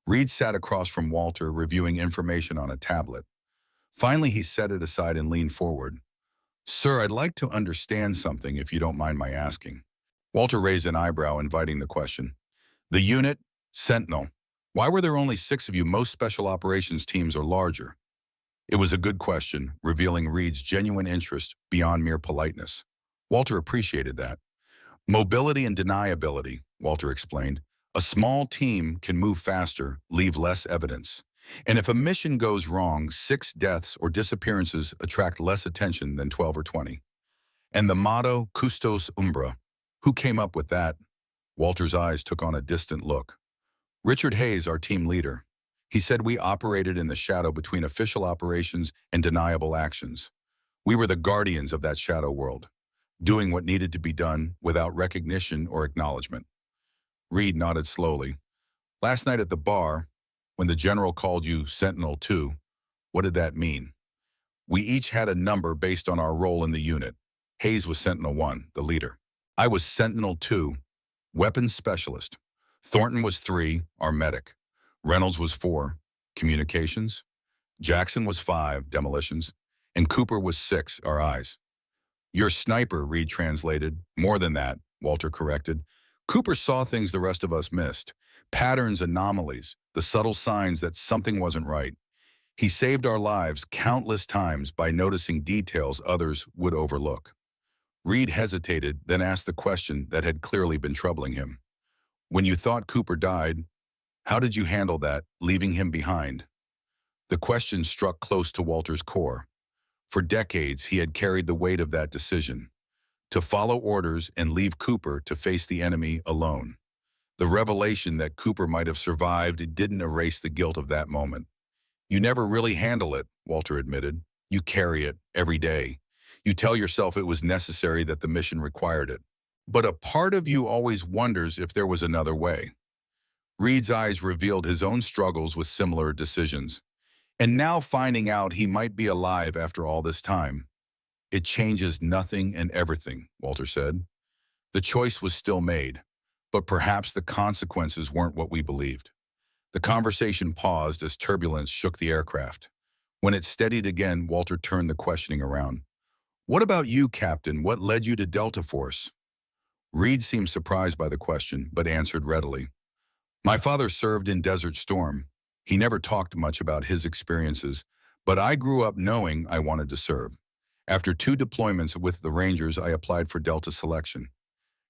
Reed sat across from Walter, reviewing information on a tablet. Finally, he set it aside and leaned forward. Sir, I'd like to understand something, if you don't mind my asking. Walter raised an eyebrow, inviting the question. The unit, Sentinel. Why were there only 6 of you? Most special operations teams are larger. It was a good question, revealing Reed's genuine interest beyond mere politeness. Walter appreciated that. Mobility and deniability, Walter explained. A small team can move faster, leave less evidence. And if a mission goes wrong, 6 deaths or disappearances attract less attention than 12 or 20. And the motto, Custos Umbra. Who came up with that? Walter's eyes took on a distant look. Richard Hayes, our team leader. He said we operated in the shadow between official operations and deniable actions. We were the guardians of that shadow world, doing what needed to be done without recognition or acknowledgement. Reed nodded slowly. Last night at the bar, when the general called you Sentinel 2, what did that mean? We each had a number based on our role in the unit. Hayes was Sentinel 1, the leader. I was Sentinel 2, weapons specialist. Thornton was 3, our medic. Reynolds was 4, communications. Jackson was 5, demolitions. And Cooper was 6, our eyes. Your sniper, Reed translated. More than that, Walter corrected. Cooper saw things the rest of us missed. Patterns, anomalies, the subtle signs that something wasn't right. He saved our lives countless times by noticing details others would overlook. Reed hesitated, then asked the question that had clearly been troubling him. When you thought Cooper died, how did you handle that, leaving him behind? The question struck close to Walter's core. For decades, he had carried the weight of that decision, to follow orders and leave Cooper to face the enemy alone. The revelation that Cooper might have survived didn't erase the guilt of that moment. You never really handle it, Walter admitted. You carry it every day. You tell yourself it was necessary, that the mission required it. But a part of you always wonders if there was another way. Reed's eyes revealed his own struggles with similar decisions. And now finding out he might be alive after all this time. It changes nothing and everything, Walter said. The choice was still made, but perhaps the consequences weren't what we believed. The conversation paused as turbulence shook the aircraft. When it steadied again, Walter turned the questioning around. What about you, Captain? What led you to Delta Force? Reed seemed surprised by the question, but answered readily. My father served in Desert Storm. He never talked much about his experiences, but I grew up knowing I wanted to serve. After 2 deployments with the Rangers, I applied for Delta selection.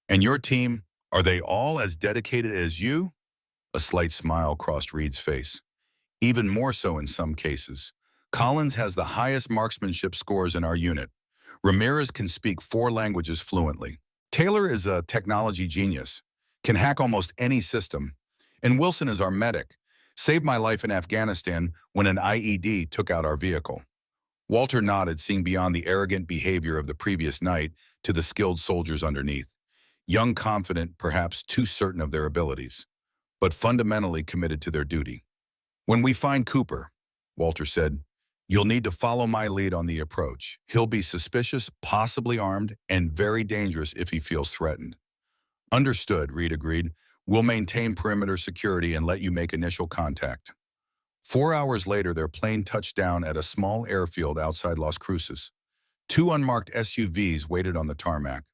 And your team, are they all as dedicated as you? A slight smile crossed Reed's face. Even more so in some cases. Collins has the highest marksmanship scores in our unit. Ramirez can speak 4 languages fluently. Taylor is a technology genius, can hack almost any system. And Wilson is our medic, saved my life in Afghanistan when an IED took out our vehicle. Walter nodded, seeing beyond the arrogant behavior of the previous night to the skilled soldiers underneath. Young, confident, perhaps too certain of their abilities, but fundamentally committed to their duty. When we find Cooper, Walter said, you'll need to follow my lead on the approach. He'll be suspicious, possibly armed, and very dangerous if he feels threatened. Understood, Reed agreed. We'll maintain perimeter security and let you make initial contact. 4 hours later, their plane touched down at a small airfield outside Las Cruces. 2 unmarked SUVs waited on the tarmac.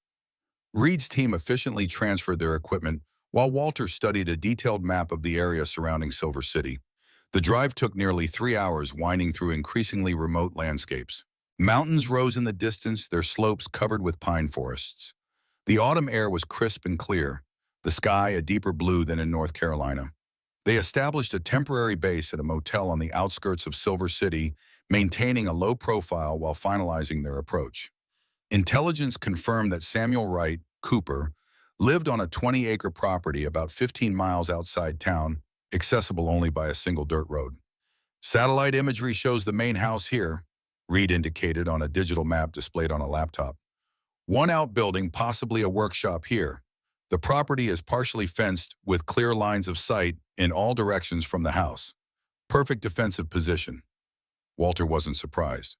Reed's team efficiently transferred their equipment while Walter studied a detailed map of the area surrounding Silver City. The drive took nearly 3 hours, winding through increasingly remote landscapes. Mountains rose in the distance, their slopes covered with pine forests. The autumn air was crisp and clear, the sky a deeper blue than in North Carolina. They established a temporary base at a motel on the outskirts of Silver City, maintaining a low profile while finalizing their approach. Intelligence confirmed that Samuel Wright, Cooper, lived on a 20-acre property about 15 miles outside town, accessible only by a single dirt road. Satellite imagery shows the main house here, Reed indicated on a digital map displayed on a laptop. 1 outbuilding, possibly a workshop here. The property is partially fenced with clear lines of sight in all directions from the house. Perfect defensive position. Walter wasn't surprised.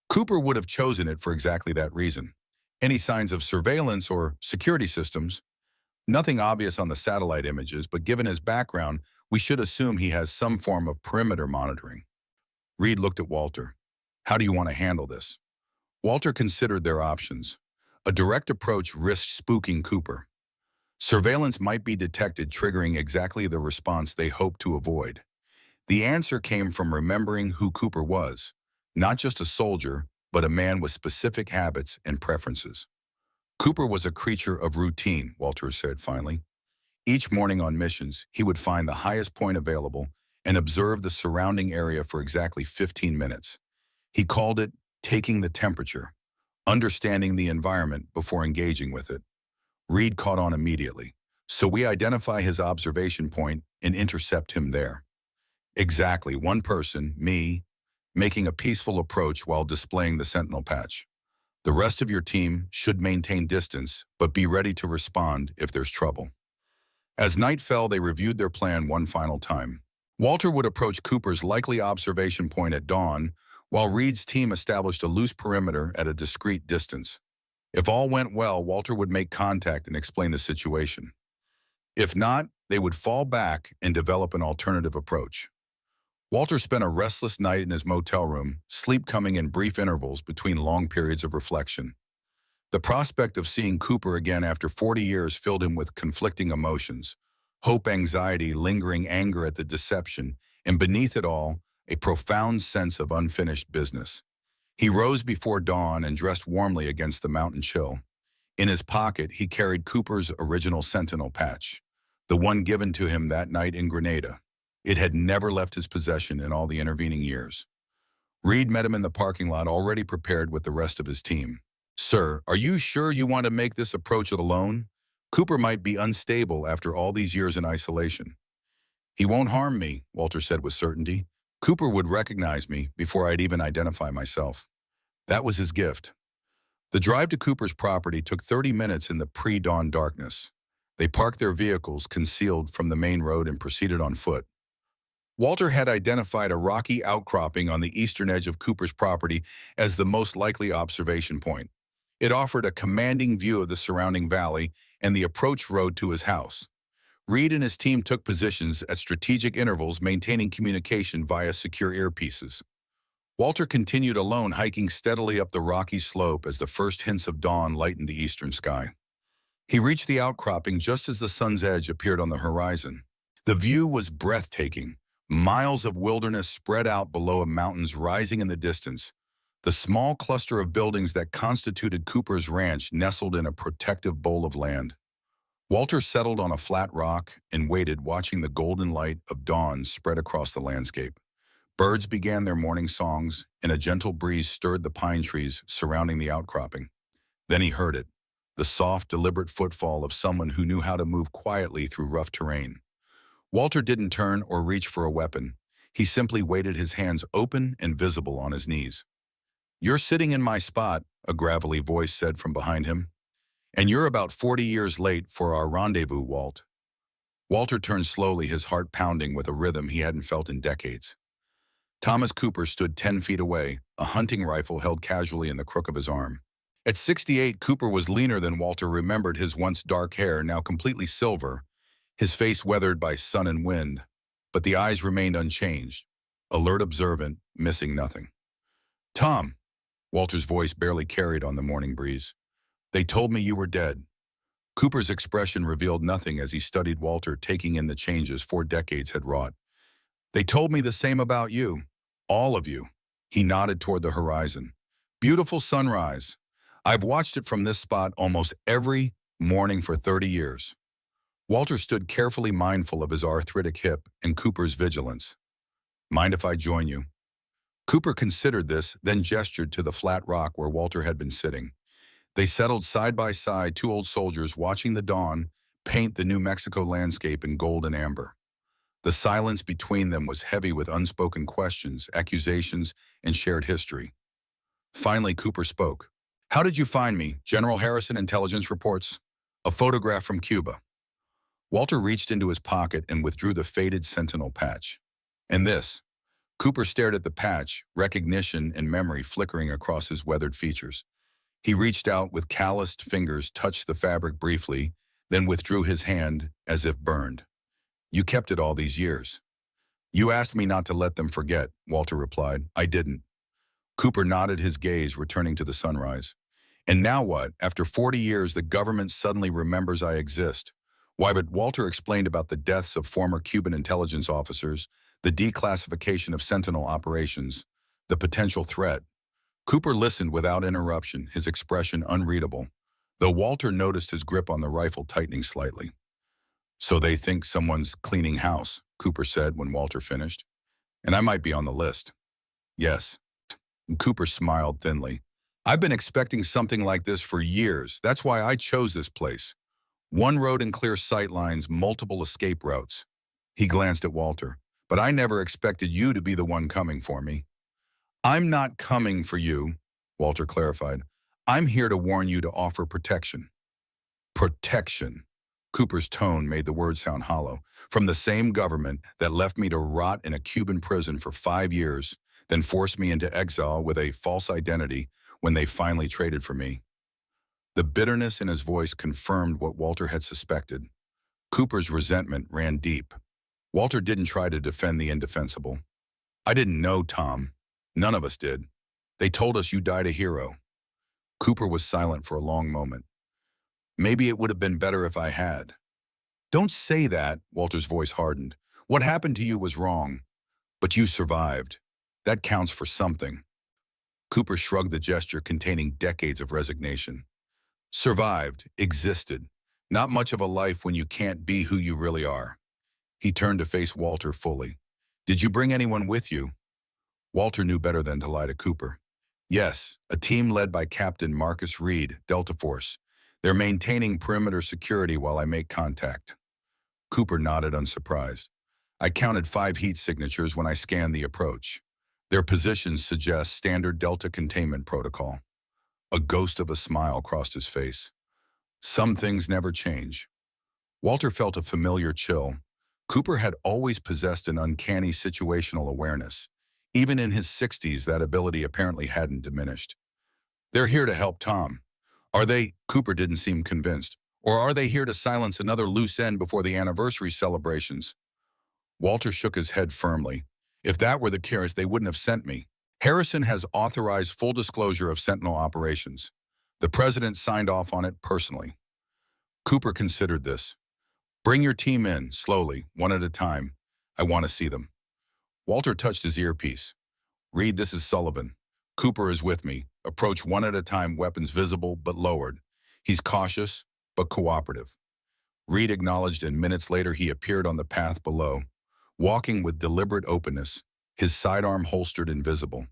Cooper would have chosen it for exactly that reason. Any signs of surveillance or security systems? Nothing obvious on the satellite images, but given his background, we should assume he has some form of perimeter monitoring. Reed looked at Walter. How do you want to handle this? Walter considered their options. A direct approach risked spooking Cooper. Surveillance might be detected, triggering exactly the response they hoped to avoid. The answer came from remembering who Cooper was, not just a soldier, but a man with specific habits and preferences. Cooper was a creature of routine, Walter said finally. Each morning on missions, he would find the highest point available and observe the surrounding area for exactly 15 minutes. He called it taking the temperature, understanding the environment before engaging with it. Reed caught on immediately, so we identify his observation point and intercept him there. Exactly, one person, me, making a peaceful approach while displaying the sentinel patch. The rest of your team should maintain distance, but be ready to respond if there's trouble. As night fell, they reviewed their plan one final time. Walter would approach Cooper's likely observation point at dawn, while Reed's team established a loose perimeter at a discreet distance. If all went well, Walter would make contact and explain the situation. If not, they would fall back and develop an alternative approach. Walter spent a restless night in his motel room, sleep coming in brief intervals between long periods of reflection. The prospect of seeing Cooper again after 40 years filled him with conflicting emotions: hope, anxiety, lingering anger at the deception, and beneath it all, a profound sense of unfinished business. He rose before dawn and dressed warmly against the mountain chill. In his pocket, he carried Cooper's original sentinel patch, the one given to him that night in Grenada. It had never left his possession in all the intervening years. Reed met him in the parking lot, already prepared with the rest of his team. Sir, are you sure you want to make this approach alone? Cooper might be unstable after all these years in isolation. He won't harm me, Walter said with certainty. Cooper would recognize me before I'd even identify myself. That was his gift. The drive to Cooper's property took 30 minutes in the pre-dawn darkness. They parked their vehicles concealed from the main road and proceeded on foot. Walter had identified a rocky outcropping on the eastern edge of Cooper's property as the most likely observation point. It offered a commanding view of the surrounding valley and the approach road to his house. Reed and his team took positions at strategic intervals, maintaining communication via secure earpieces. Walter continued alone, hiking steadily up the rocky slope as the first hints of dawn lightened the eastern sky. He reached the outcropping just as the sun's edge appeared on the horizon. The view was breathtaking. Miles of wilderness spread out below, mountains rising in the distance. The small cluster of buildings that constituted Cooper's ranch nestled in a protective bowl of land. Walter settled on a flat rock and waited, watching the golden light of dawn spread across the landscape. Birds began their morning songs, and a gentle breeze stirred the pine trees surrounding the outcropping. Then he heard it, the soft, deliberate footfall of someone who knew how to move quietly through rough terrain. Walter didn't turn or reach for a weapon. He simply waited, his hands open and visible on his knees. "You're sitting in my spot," a gravelly voice said from behind him. "And you're about 40 years late for our rendezvous, Walt." Walter turned slowly, his heart pounding with a rhythm he hadn't felt in decades. Thomas Cooper stood 10 feet away, a hunting rifle held casually in the crook of his arm. At 68, Cooper was leaner than Walter remembered, his once dark hair now completely silver, his face weathered by sun and wind, but the eyes remained unchanged, alert, observant, missing nothing. "Tom," Walter's voice barely carried on the morning breeze, "they told me you were dead." Cooper's expression revealed nothing as he studied Walter, taking in the changes 4 decades had wrought. "They told me the same about you. All of you." He nodded toward the horizon. "Beautiful sunrise. I've watched it from this spot almost every morning for 30 years. Walter stood carefully, mindful of his arthritic hip and Cooper's vigilance. "Mind if I join you?" Cooper considered this, then gestured to the flat rock where Walter had been sitting. They settled side by side, 2 old soldiers watching the dawn paint the New Mexico landscape in gold and amber. The silence between them was heavy with unspoken questions, accusations, and shared history. Finally, Cooper spoke. "How did you find me? General Harrison intelligence reports. A photograph from Cuba." Walter reached into his pocket and withdrew the faded sentinel patch. "And this?" Cooper stared at the patch, recognition and memory flickering across his weathered features. He reached out with calloused fingers, touched the fabric briefly, then withdrew his hand as if burned. "You kept it all these years." "You asked me not to let them forget," Walter replied. "I didn't." Cooper nodded, his gaze returning to the sunrise. "And now what? After 40 years, the government suddenly remembers I exist." Why, but Walter explained about the deaths of former Cuban intelligence officers, the declassification of Sentinel operations, the potential threat. Cooper listened without interruption, his expression unreadable, though Walter noticed his grip on the rifle tightening slightly. "So they think someone's cleaning house," Cooper said when Walter finished. "And I might be on the list." "Yes." And Cooper smiled thinly. "I've been expecting something like this for years. That's why I chose this place. One road and clear sight lines, multiple escape routes." He glanced at Walter. "But I never expected you to be the one coming for me." "I'm not coming for you," Walter clarified. "I'm here to warn you, to offer protection." "Protection." Cooper's tone made the word sound hollow. "From the same government that left me to rot in a Cuban prison for 5 years, then forced me into exile with a false identity when they finally traded for me." The bitterness in his voice confirmed what Walter had suspected. Cooper's resentment ran deep. Walter didn't try to defend the indefensible. "I didn't know, Tom. None of us did. They told us you died a hero." Cooper was silent for a long moment. "Maybe it would have been better if I had." "Don't say that," Walter's voice hardened. "What happened to you was wrong, but you survived. That counts for something." Cooper shrugged, the gesture containing decades of resignation. "Survived, existed. Not much of a life when you can't be who you really are." He turned to face Walter fully. "Did you bring anyone with you?" Walter knew better than to lie to Cooper. "Yes, a team led by Captain Marcus Reed, Delta Force. They're maintaining perimeter security while I make contact." Cooper nodded, unsurprised. "I counted 5 heat signatures when I scanned the approach. Their positions suggest standard Delta containment protocol." A ghost of a smile crossed his face. Some things never change. Walter felt a familiar chill. Cooper had always possessed an uncanny situational awareness. Even in his 60s, that ability apparently hadn't diminished. They're here to help Tom. Are they? Cooper didn't seem convinced. Or are they here to silence another loose end before the anniversary celebrations? Walter shook his head firmly. If that were the case, they wouldn't have sent me. Harrison has authorized full disclosure of Sentinel operations. The president signed off on it personally. Cooper considered this. Bring your team in, slowly, one at a time. I want to see them. Walter touched his earpiece. Reed, this is Sullivan. Cooper is with me. Approach one at a time, weapons visible but lowered. He's cautious, but cooperative. Reed acknowledged, and minutes later he appeared on the path below, walking with deliberate openness, his sidearm holstered and visible.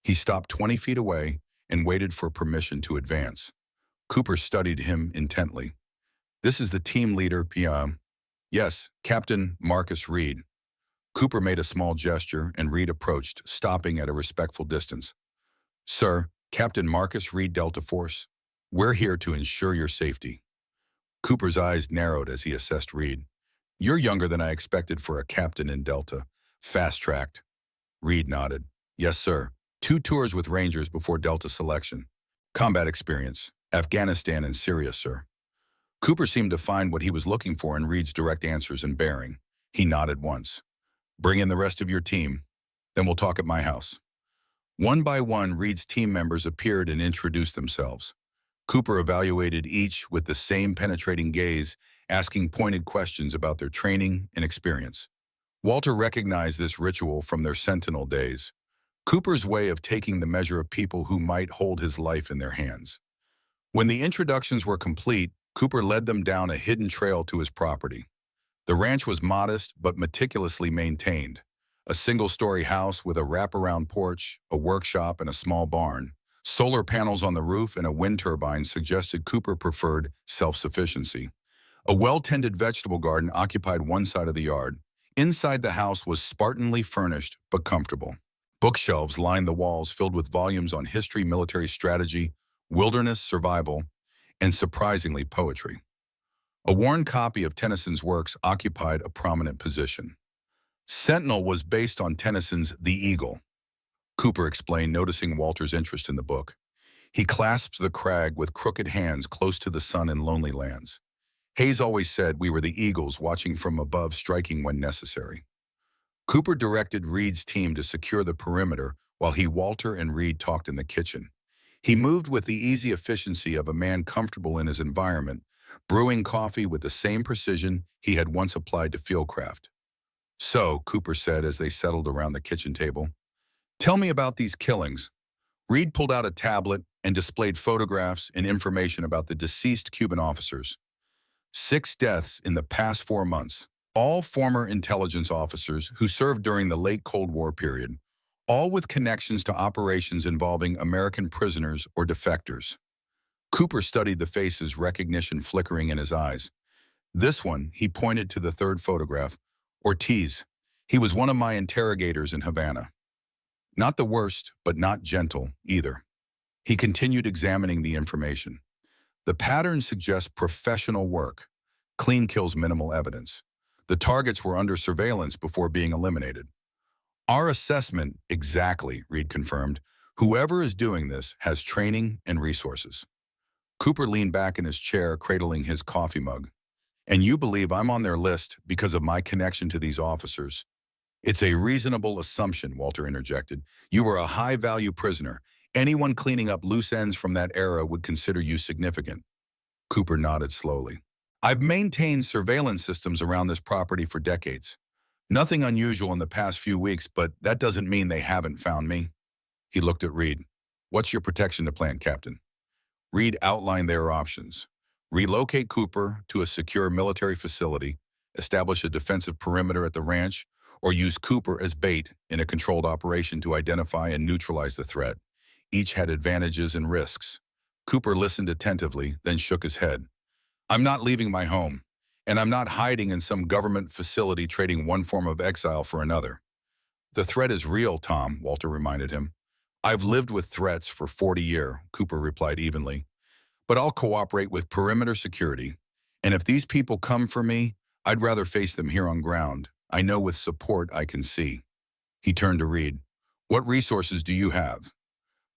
He stopped 20 feet away and waited for permission to advance. Cooper studied him intently. This is the team leader, PM. Yes, Captain Marcus Reed. Cooper made a small gesture and Reed approached, stopping at a respectful distance. Sir, Captain Marcus Reed, Delta Force. We're here to ensure your safety. Cooper's eyes narrowed as he assessed Reed. You're younger than I expected for a captain in Delta. Fast-tracked. Reed nodded. Yes, sir. 2 tours with Rangers before Delta selection. Combat experience. Afghanistan and Syria, sir. Cooper seemed to find what he was looking for in Reed's direct answers and bearing. He nodded once. Bring in the rest of your team. Then we'll talk at my house. One by one, Reed's team members appeared and introduced themselves. Cooper evaluated each with the same penetrating gaze, asking pointed questions about their training and experience. Walter recognized this ritual from their Sentinel days. Cooper's way of taking the measure of people who might hold his life in their hands. When the introductions were complete, Cooper led them down a hidden trail to his property. The ranch was modest but meticulously maintained. A single-story house with a wraparound porch, a workshop, and a small barn. Solar panels on the roof and a wind turbine suggested Cooper preferred self-sufficiency. A well-tended vegetable garden occupied one side of the yard. Inside the house was spartanly furnished but comfortable. Bookshelves lined the walls filled with volumes on history, military strategy, wilderness survival, and surprisingly poetry. A worn copy of Tennyson's works occupied a prominent position. Sentinel was based on Tennyson's The Eagle, Cooper explained, noticing Walter's interest in the book. He clasped the crag with crooked hands close to the sun in lonely lands. Hayes always said we were the eagles watching from above, striking when necessary. Cooper directed Reed's team to secure the perimeter while Walter and Reed talked in the kitchen. He moved with the easy efficiency of a man comfortable in his environment, brewing coffee with the same precision he had once applied to fieldcraft. So, Cooper said as they settled around the kitchen table, tell me about these killings. Reed pulled out a tablet and displayed photographs and information about the deceased Cuban officers. 6 deaths in the past 4 months, all former intelligence officers who served during the late Cold War period, all with connections to operations involving American prisoners or defectors. Cooper studied the faces, recognition flickering in his eyes. This one, he pointed to the third photograph, Ortiz. He was one of my interrogators in Havana. Not the worst, but not gentle either. He continued examining the information. The pattern suggests professional work. Clean kills, minimal evidence. The targets were under surveillance before being eliminated. Our assessment, exactly, Reed confirmed. Whoever is doing this has training and resources. Cooper leaned back in his chair, cradling his coffee mug. And you believe I'm on their list because of my connection to these officers? It's a reasonable assumption, Walter interjected. You were a high-value prisoner. Anyone cleaning up loose ends from that era would consider you significant. Cooper nodded slowly. I've maintained surveillance systems around this property for decades. Nothing unusual in the past few weeks, but that doesn't mean they haven't found me. He looked at Reed. What's your protection plan, Captain? Reed outlined their options. Relocate Cooper to a secure military facility, establish a defensive perimeter at the ranch, or use Cooper as bait in a controlled operation to identify and neutralize the threat. Each had advantages and risks. Cooper listened attentively, then shook his head. I'm not leaving my home, and I'm not hiding in some government facility trading one form of exile for another. The threat is real, Tom, Walter reminded him. I've lived with threats for 40 years, Cooper replied evenly, but I'll cooperate with perimeter security. And if these people come for me, I'd rather face them here on ground. I know with support I can see. He turned to Reed. What resources do you have?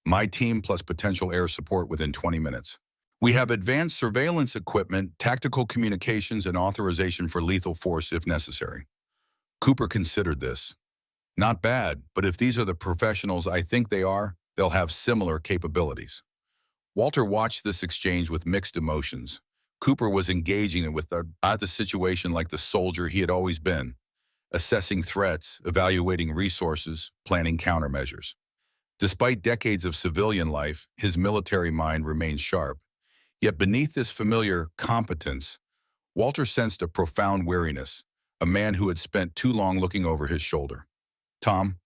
My team plus potential air support within 20 minutes. We have advanced surveillance equipment, tactical communications, and authorization for lethal force if necessary. Cooper considered this. Not bad, but if these are the professionals I think they are, they'll have similar capabilities. Walter watched this exchange with mixed emotions. Cooper was engaging with the situation like the soldier he had always been, assessing threats, evaluating resources, planning countermeasures. Despite decades of civilian life, his military mind remained sharp. Yet beneath this familiar competence, Walter sensed a profound weariness, a man who had spent too long looking over his shoulder. Tom,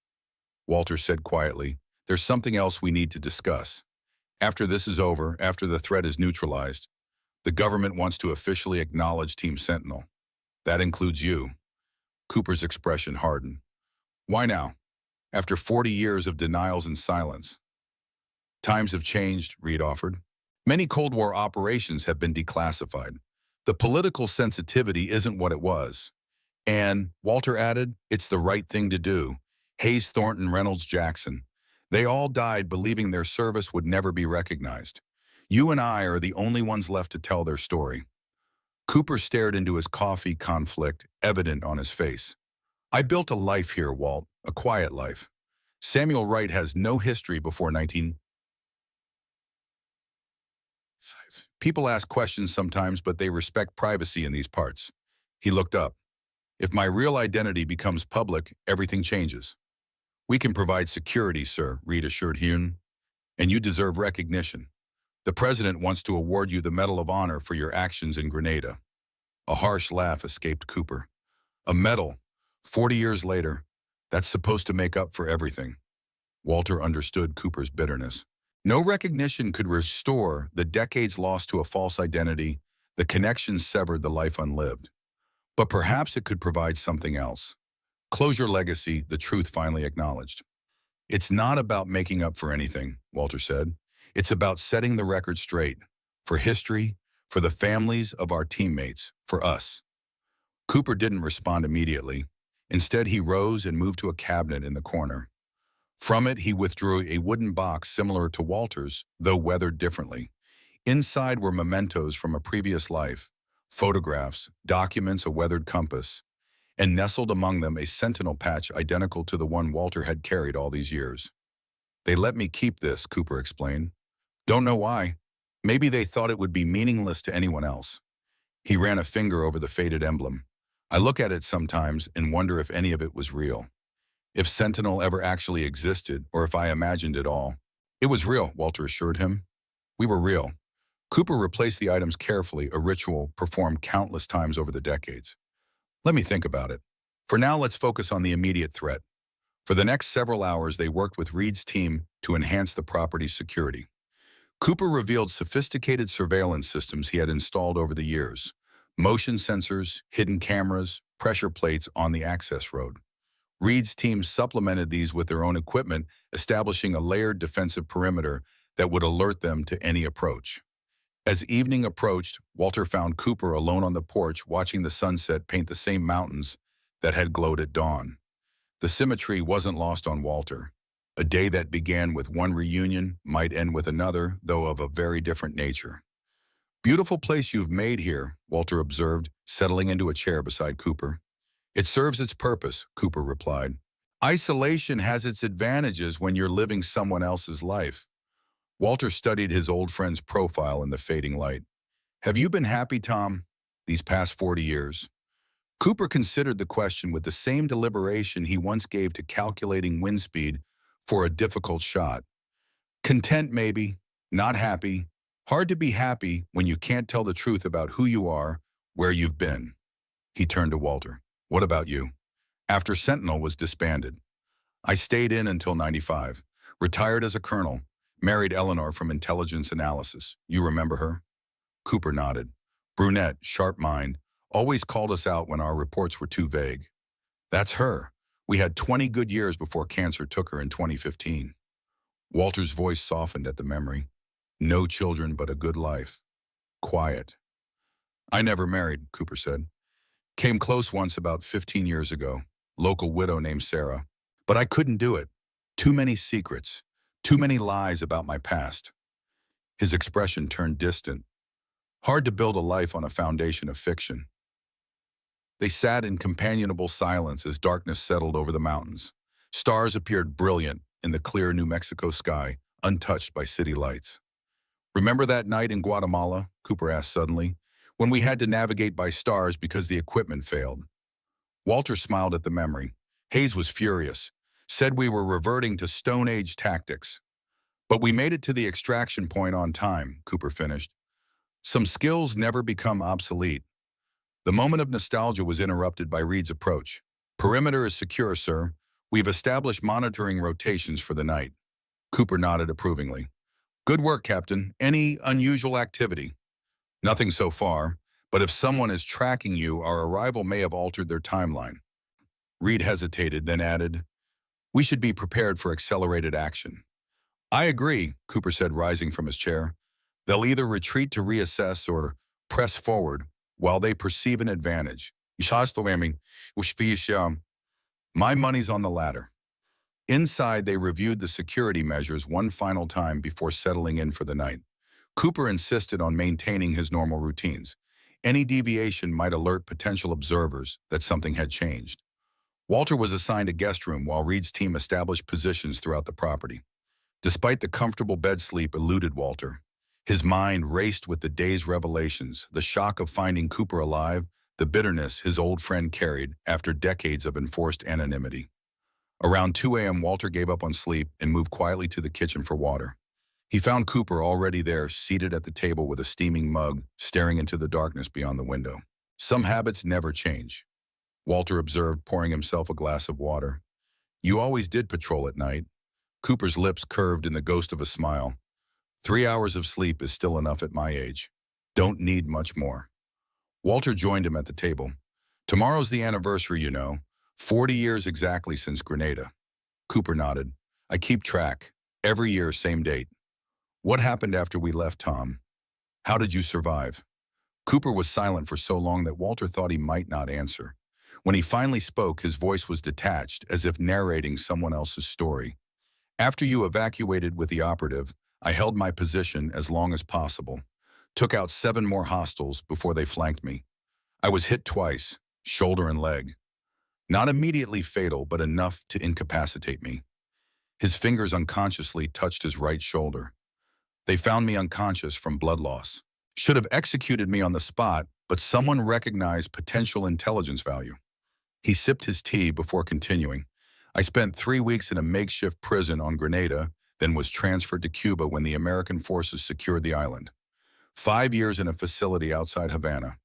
Walter said quietly, there's something else we need to discuss. After this is over, after the threat is neutralized, the government wants to officially acknowledge Team Sentinel. That includes you. Cooper's expression hardened. Why now? After 40 years of denials and silence. Times have changed, Reed offered. Many Cold War operations have been declassified. The political sensitivity isn't what it was. And, Walter added, it's the right thing to do. Hayes, Thornton, Reynolds, Jackson. They all died believing their service would never be recognized. You and I are the only ones left to tell their story. Cooper stared into his coffee, conflict evident on his face. I built a life here, Walt, a quiet life. Samuel Wright has no history before 1905. People ask questions sometimes, but they respect privacy in these parts. He looked up. If my real identity becomes public, everything changes. We can provide security, sir, Reed assured him, and you deserve recognition. The president wants to award you the Medal of Honor for your actions in Grenada. A harsh laugh escaped Cooper. A medal, 40 years later, that's supposed to make up for everything. Walter understood Cooper's bitterness. No recognition could restore the decades lost to a false identity, the connections severed, the life unlived. But perhaps it could provide something else. Closure legacy, the truth finally acknowledged. It's not about making up for anything, Walter said. It's about setting the record straight. For history, for the families of our teammates, for us. Cooper didn't respond immediately. Instead, he rose and moved to a cabinet in the corner. From it, he withdrew a wooden box similar to Walter's, though weathered differently. Inside were mementos from a previous life, photographs, documents, a weathered compass, and nestled among them a sentinel patch identical to the one Walter had carried all these years. They let me keep this, Cooper explained. Don't know why. Maybe they thought it would be meaningless to anyone else. He ran a finger over the faded emblem. I look at it sometimes and wonder if any of it was real. If Sentinel ever actually existed, or if I imagined it all. It was real, Walter assured him. We were real. Cooper replaced the items carefully, a ritual performed countless times over the decades. Let me think about it. For now, let's focus on the immediate threat. For the next several hours, they worked with Reed's team to enhance the property's security. Cooper revealed sophisticated surveillance systems he had installed over the years. Motion sensors, hidden cameras, pressure plates on the access road. Reed's team supplemented these with their own equipment, establishing a layered defensive perimeter that would alert them to any approach. As evening approached, Walter found Cooper alone on the porch watching the sunset paint the same mountains that had glowed at dawn. The symmetry wasn't lost on Walter. A day that began with one reunion might end with another, though of a very different nature. Beautiful place you've made here, Walter observed, settling into a chair beside Cooper. It serves its purpose, Cooper replied. Isolation has its advantages when you're living someone else's life. Walter studied his old friend's profile in the fading light. Have you been happy, Tom, these past 40 years? Cooper considered the question with the same deliberation he once gave to calculating wind speed for a difficult shot. Content, maybe, not happy. Hard to be happy when you can't tell the truth about who you are, where you've been. He turned to Walter. What about you? After Sentinel was disbanded. I stayed in until 95, retired as a colonel, married Eleanor from intelligence analysis. You remember her? Cooper nodded. Brunette, sharp mind, always called us out when our reports were too vague. That's her. We had 20 good years before cancer took her in 2015. Walter's voice softened at the memory. No children but a good life. Quiet. I never married, Cooper said. Came close once about 15 years ago. Local widow named Sarah. But I couldn't do it. Too many secrets. Too many lies about my past. His expression turned distant. Hard to build a life on a foundation of fiction. They sat in companionable silence as darkness settled over the mountains. Stars appeared brilliant in the clear New Mexico sky, untouched by city lights. Remember that night in Guatemala, Cooper asked suddenly, when we had to navigate by stars because the equipment failed? Walter smiled at the memory. Hayes was furious, said we were reverting to Stone Age tactics. But we made it to the extraction point on time, Cooper finished. Some skills never become obsolete. The moment of nostalgia was interrupted by Reed's approach. Perimeter is secure, sir. We've established monitoring rotations for the night. Cooper nodded approvingly. Good work, Captain. Any unusual activity? Nothing so far, but if someone is tracking you, our arrival may have altered their timeline. Reed hesitated, then added, we should be prepared for accelerated action. I agree, Cooper said, rising from his chair. They'll either retreat to reassess or press forward while they perceive an advantage. My money's on the latter. Inside, they reviewed the security measures one final time before settling in for the night. Cooper insisted on maintaining his normal routines. Any deviation might alert potential observers that something had changed. Walter was assigned a guest room while Reed's team established positions throughout the property. Despite the comfortable bed sleep eluded Walter, his mind raced with the day's revelations, the shock of finding Cooper alive, the bitterness his old friend carried after decades of enforced anonymity. Around 2 a.m., Walter gave up on sleep and moved quietly to the kitchen for water. He found Cooper already there, seated at the table with a steaming mug, staring into the darkness beyond the window. Some habits never change, Walter observed, pouring himself a glass of water. You always did patrol at night. Cooper's lips curved in the ghost of a smile. 3 hours of sleep is still enough at my age. Don't need much more. Walter joined him at the table. Tomorrow's the anniversary, you know. 40 years exactly since Grenada. Cooper nodded. I keep track. Every year, same date. What happened after we left, Tom? How did you survive? Cooper was silent for so long that Walter thought he might not answer. When he finally spoke, his voice was detached, as if narrating someone else's story. After you evacuated with the operative, I held my position as long as possible. Took out 7 more hostiles before they flanked me. I was hit twice, shoulder and leg. Not immediately fatal, but enough to incapacitate me. His fingers unconsciously touched his right shoulder. They found me unconscious from blood loss. Should have executed me on the spot, but someone recognized potential intelligence value. He sipped his tea before continuing. I spent 3 weeks in a makeshift prison on Grenada, then was transferred to Cuba when the American forces secured the island. 5 years in a facility outside Havana.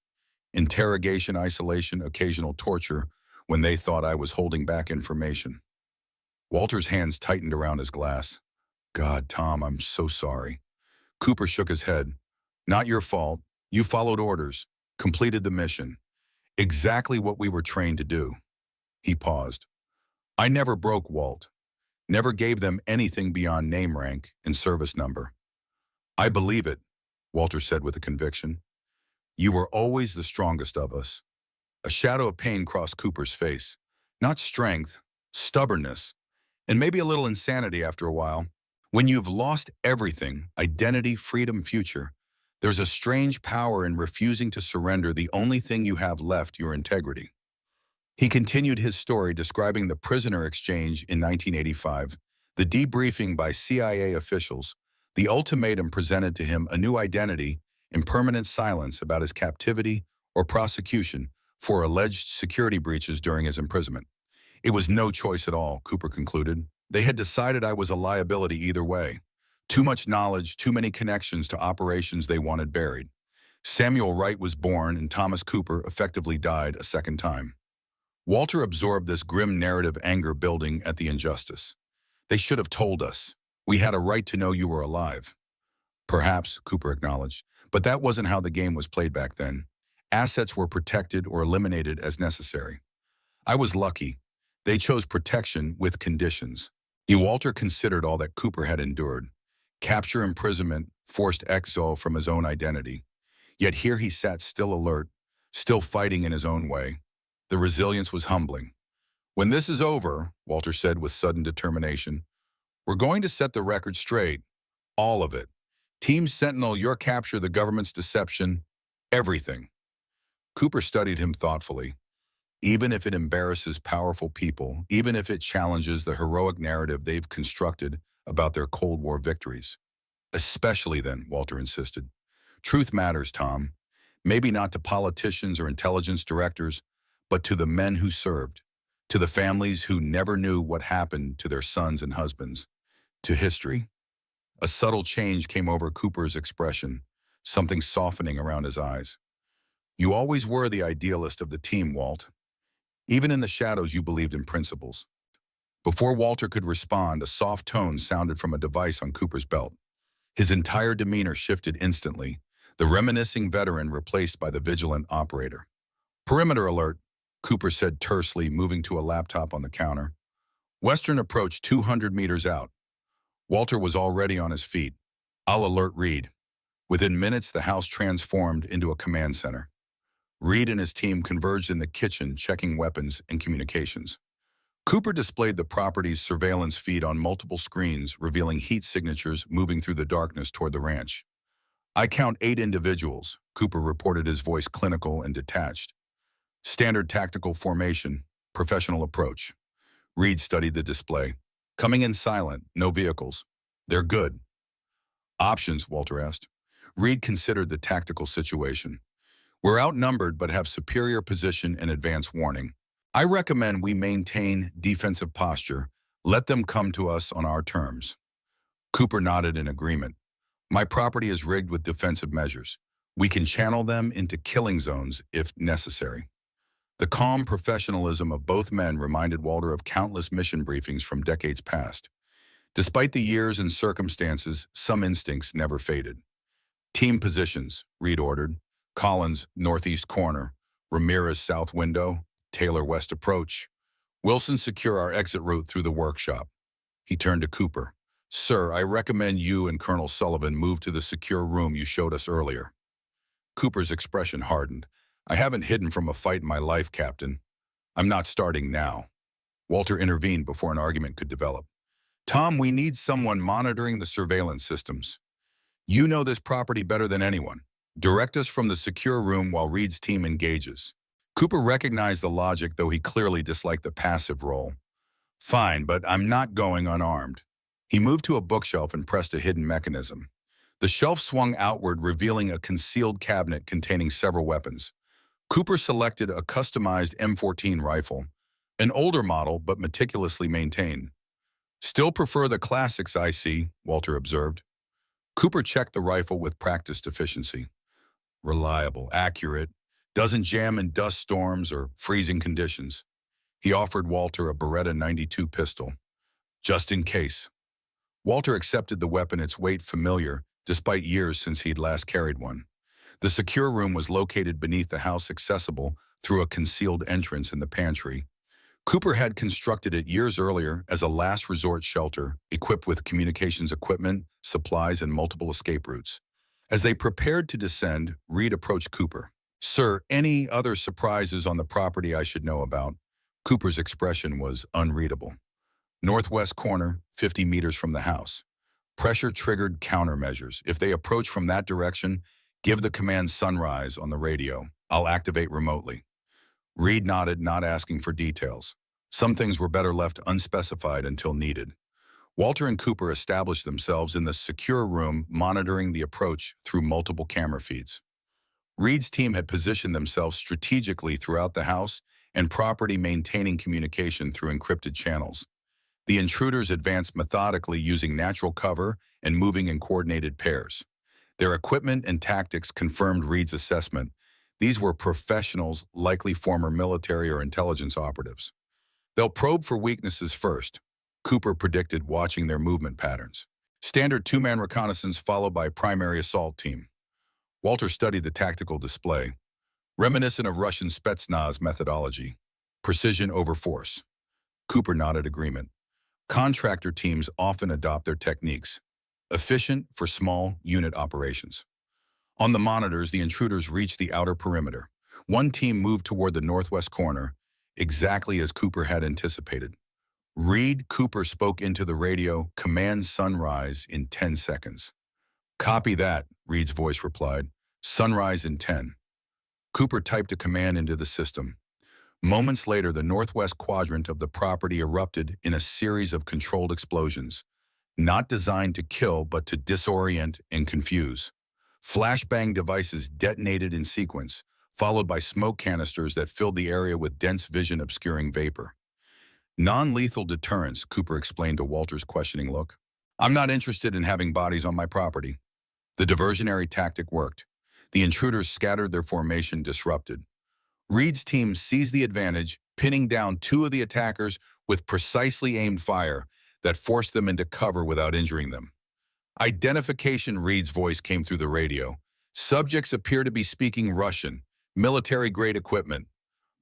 Interrogation, isolation, occasional torture when they thought I was holding back information. Walter's hands tightened around his glass. God, Tom, I'm so sorry. Cooper shook his head. Not your fault. You followed orders, completed the mission. Exactly what we were trained to do. He paused. I never broke Walt. Never gave them anything beyond name rank and service number. I believe it, Walter said with a conviction. You were always the strongest of us. A shadow of pain crossed Cooper's face. Not strength, stubbornness, and maybe a little insanity after a while. When you've lost everything, identity, freedom, future, there's a strange power in refusing to surrender the only thing you have left, your integrity. He continued his story, describing the prisoner exchange in 1985, the debriefing by CIA officials, the ultimatum presented to him, a new identity, and permanent silence about his captivity or prosecution for alleged security breaches during his imprisonment. It was no choice at all, Cooper concluded. They had decided I was a liability either way. Too much knowledge, too many connections to operations they wanted buried. Samuel Wright was born and Thomas Cooper effectively died a second time. Walter absorbed this grim narrative, anger building at the injustice. They should have told us. We had a right to know you were alive. Perhaps, Cooper acknowledged, but that wasn't how the game was played back then. Assets were protected or eliminated as necessary. I was lucky. They chose protection with conditions. Walter considered all that Cooper had endured. Capture, imprisonment, forced exile from his own identity. Yet here he sat still alert, still fighting in his own way. The resilience was humbling. "When this is over," Walter said with sudden determination, "we're going to set the record straight. All of it. Team Sentinel, your capture, the government's deception, everything." Cooper studied him thoughtfully. Even if it embarrasses powerful people, even if it challenges the heroic narrative they've constructed about their Cold War victories. "Especially then," Walter insisted. "Truth matters, Tom. Maybe not to politicians or intelligence directors, but to the men who served, to the families who never knew what happened to their sons and husbands, to history." A subtle change came over Cooper's expression, something softening around his eyes. "You always were the idealist of the team, Walt. Even in the shadows, you believed in principles." Before Walter could respond, a soft tone sounded from a device on Cooper's belt. His entire demeanor shifted instantly, the reminiscing veteran replaced by the vigilant operator. "Perimeter alert," Cooper said tersely, moving to a laptop on the counter. "Western approach 200 meters out." Walter was already on his feet. "I'll alert Reed." Within minutes, the house transformed into a command center. Reed and his team converged in the kitchen, checking weapons and communications. Cooper displayed the property's surveillance feed on multiple screens, revealing heat signatures moving through the darkness toward the ranch. "I count 8 individuals," Cooper reported, his voice clinical and detached. "Standard tactical formation, professional approach." Reed studied the display. "Coming in silent, no vehicles. They're good." "Options?" Walter asked. Reed considered the tactical situation. "We're outnumbered but have superior position and advance warning. I recommend we maintain defensive posture. Let them come to us on our terms." Cooper nodded in agreement. "My property is rigged with defensive measures. We can channel them into killing zones if necessary." The calm professionalism of both men reminded Walter of countless mission briefings from decades past. Despite the years and circumstances, some instincts never faded. "Team positions," Reed ordered. "Collins, northeast corner. Ramirez, south window. Taylor, west approach. Wilson, secure our exit route through the workshop." He turned to Cooper. "Sir, I recommend you and Colonel Sullivan move to the secure room you showed us earlier." Cooper's expression hardened. "I haven't hidden from a fight in my life, Captain. I'm not starting now." Walter intervened before an argument could develop. "Tom, we need someone monitoring the surveillance systems. You know this property better than anyone. Direct us from the secure room while Reed's team engages." Cooper recognized the logic, though he clearly disliked the passive role. "Fine, but I'm not going unarmed." He moved to a bookshelf and pressed a hidden mechanism. The shelf swung outward, revealing a concealed cabinet containing several weapons. Cooper selected a customized M14 rifle, an older model but meticulously maintained. "Still prefer the classics, I see," Walter observed. Cooper checked the rifle with practiced efficiency. Reliable, accurate, doesn't jam in dust storms or freezing conditions. He offered Walter a Beretta 92 pistol. "Just in case." Walter accepted the weapon, its weight familiar, despite years since he'd last carried one. The secure room was located beneath the house, accessible through a concealed entrance in the pantry. Cooper had constructed it years earlier as a last resort shelter, equipped with communications equipment, supplies, and multiple escape routes. As they prepared to descend, Reed approached Cooper. "Sir, any other surprises on the property I should know about?" Cooper's expression was unreadable. "Northwest corner, 50 meters from the house. Pressure-triggered countermeasures. If they approach from that direction, give the command sunrise on the radio. I'll activate remotely." Reed nodded, not asking for details. Some things were better left unspecified until needed. Walter and Cooper established themselves in the secure room, monitoring the approach through multiple camera feeds. Reed's team had positioned themselves strategically throughout the house and property, maintaining communication through encrypted channels. The intruders advanced methodically, using natural cover and moving in coordinated pairs. Their equipment and tactics confirmed Reed's assessment. These were professionals, likely former military or intelligence operatives. "They'll probe for weaknesses first," Cooper predicted, watching their movement patterns. "Standard 2-man reconnaissance followed by primary assault team." Walter studied the tactical display. Reminiscent of Russian Spetsnaz methodology. Precision over force. Cooper nodded agreement. Contractor teams often adopt their techniques, efficient for small unit operations. On the monitors, the intruders reached the outer perimeter. One team moved toward the northwest corner, exactly as Cooper had anticipated. Reed Cooper spoke into the radio, "Command sunrise in 10 seconds. "Copy that," Reed's voice replied. "Sunrise in 10. Cooper typed a command into the system. Moments later, the northwest quadrant of the property erupted in a series of controlled explosions, not designed to kill but to disorient and confuse. Flashbang devices detonated in sequence, followed by smoke canisters that filled the area with dense vision-obscuring vapor. "Non-lethal deterrence," Cooper explained to Walter's questioning look. "I'm not interested in having bodies on my property." The diversionary tactic worked. The intruders scattered, their formation disrupted. Reed's team seized the advantage, pinning down two of the attackers with precisely aimed fire that forced them into cover without injuring them. Identification, Reed's voice came through the radio. "Subjects appear to be speaking Russian, military-grade equipment,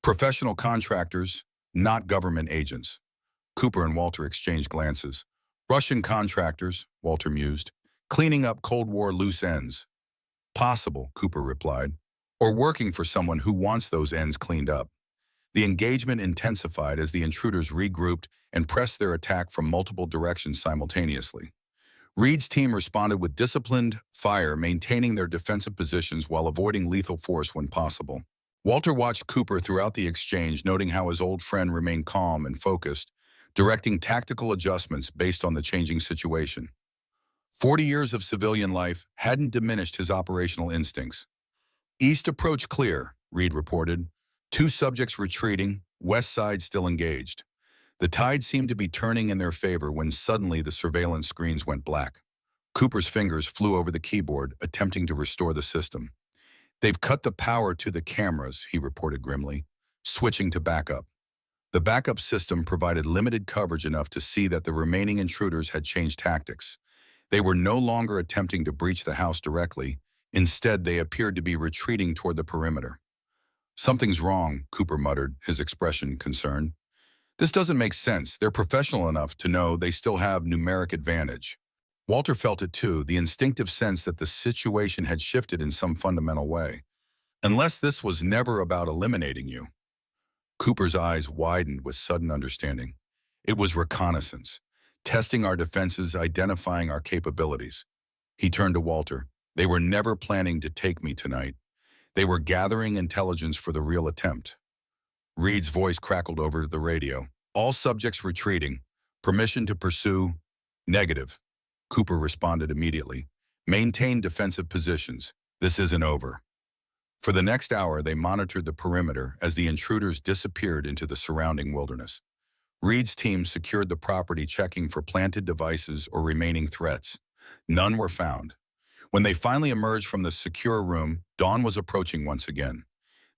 professional contractors, not government agents." Cooper and Walter exchanged glances. "Russian contractors," Walter mused, "cleaning up Cold War loose ends." "Possible," Cooper replied, "or working for someone who wants those ends cleaned up." The engagement intensified as the intruders regrouped and pressed their attack from multiple directions simultaneously. Reed's team responded with disciplined fire, maintaining their defensive positions while avoiding lethal force when possible. Walter watched Cooper throughout the exchange, noting how his old friend remained calm and focused, directing tactical adjustments based on the changing situation. 40 years of civilian life hadn't diminished his operational instincts. "East approach clear," Reed reported. "Two subjects retreating, west side still engaged." The tide seemed to be turning in their favor when suddenly the surveillance screens went black. Cooper's fingers flew over the keyboard, attempting to restore the system. "They've cut the power to the cameras," he reported grimly, switching to backup. The backup system provided limited coverage enough to see that the remaining intruders had changed tactics. They were no longer attempting to breach the house directly. Instead, they appeared to be retreating toward the perimeter. "Something's wrong," Cooper muttered, his expression concerned. "This doesn't make sense. They're professional enough to know they still have numeric advantage." Walter felt it too, the instinctive sense that the situation had shifted in some fundamental way. "Unless this was never about eliminating you." Cooper's eyes widened with sudden understanding. "It was reconnaissance, testing our defenses, identifying our capabilities." He turned to Walter. "They were never planning to take me tonight. They were gathering intelligence for the real attempt." Reed's voice crackled over the radio. "All subjects retreating. Permission to pursue?" "Negative." Cooper responded immediately. "Maintain defensive positions. This isn't over." For the next hour, they monitored the perimeter as the intruders disappeared into the surrounding wilderness. Reed's team secured the property, checking for planted devices or remaining threats. None were found. When they finally emerged from the secure room, dawn was approaching once again.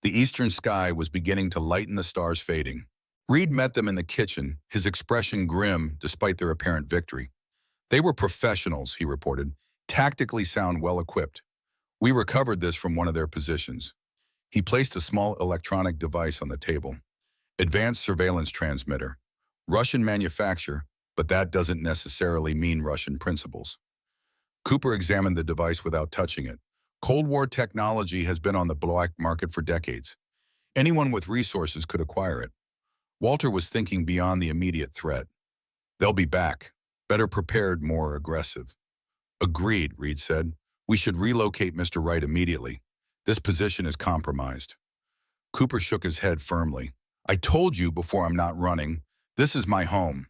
The eastern sky was beginning to lighten, the stars fading. Reed met them in the kitchen, his expression grim despite their apparent victory. "They were professionals," he reported, "tactically sound, well-equipped. We recovered this from one of their positions." He placed a small electronic device on the table. "Advanced surveillance transmitter. Russian manufacture, but that doesn't necessarily mean Russian principles." Cooper examined the device without touching it. "Cold War technology has been on the black market for decades. Anyone with resources could acquire it." Walter was thinking beyond the immediate threat. "They'll be back, better prepared, more aggressive." "Agreed," Reed said. "We should relocate Mr. Wright immediately. This position is compromised." Cooper shook his head firmly. "I told you before, I'm not running. This is my home."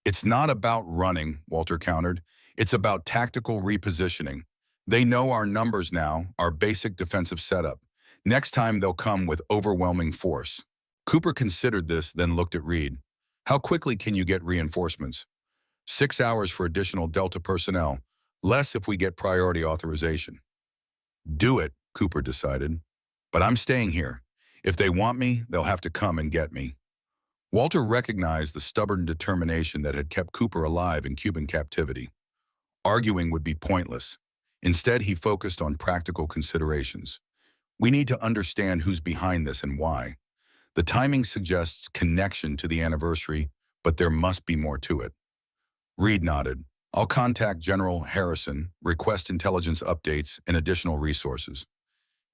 "It's not about running," Walter countered. "It's about tactical repositioning. They know our numbers now, our basic defensive setup. Next time they'll come with overwhelming force." Cooper considered this, then looked at Reed. "How quickly can you get reinforcements?" 6 hours for additional Delta personnel, less if we get priority authorization." "Do it," Cooper decided. "But I'm staying here. If they want me, they'll have to come and get me." Walter recognized the stubborn determination that had kept Cooper alive in Cuban captivity. Arguing would be pointless. Instead, he focused on practical considerations. "We need to understand who's behind this and why. The timing suggests connection to the anniversary, but there must be more to it." Reed nodded. I'll contact General Harrison, request intelligence updates and additional resources.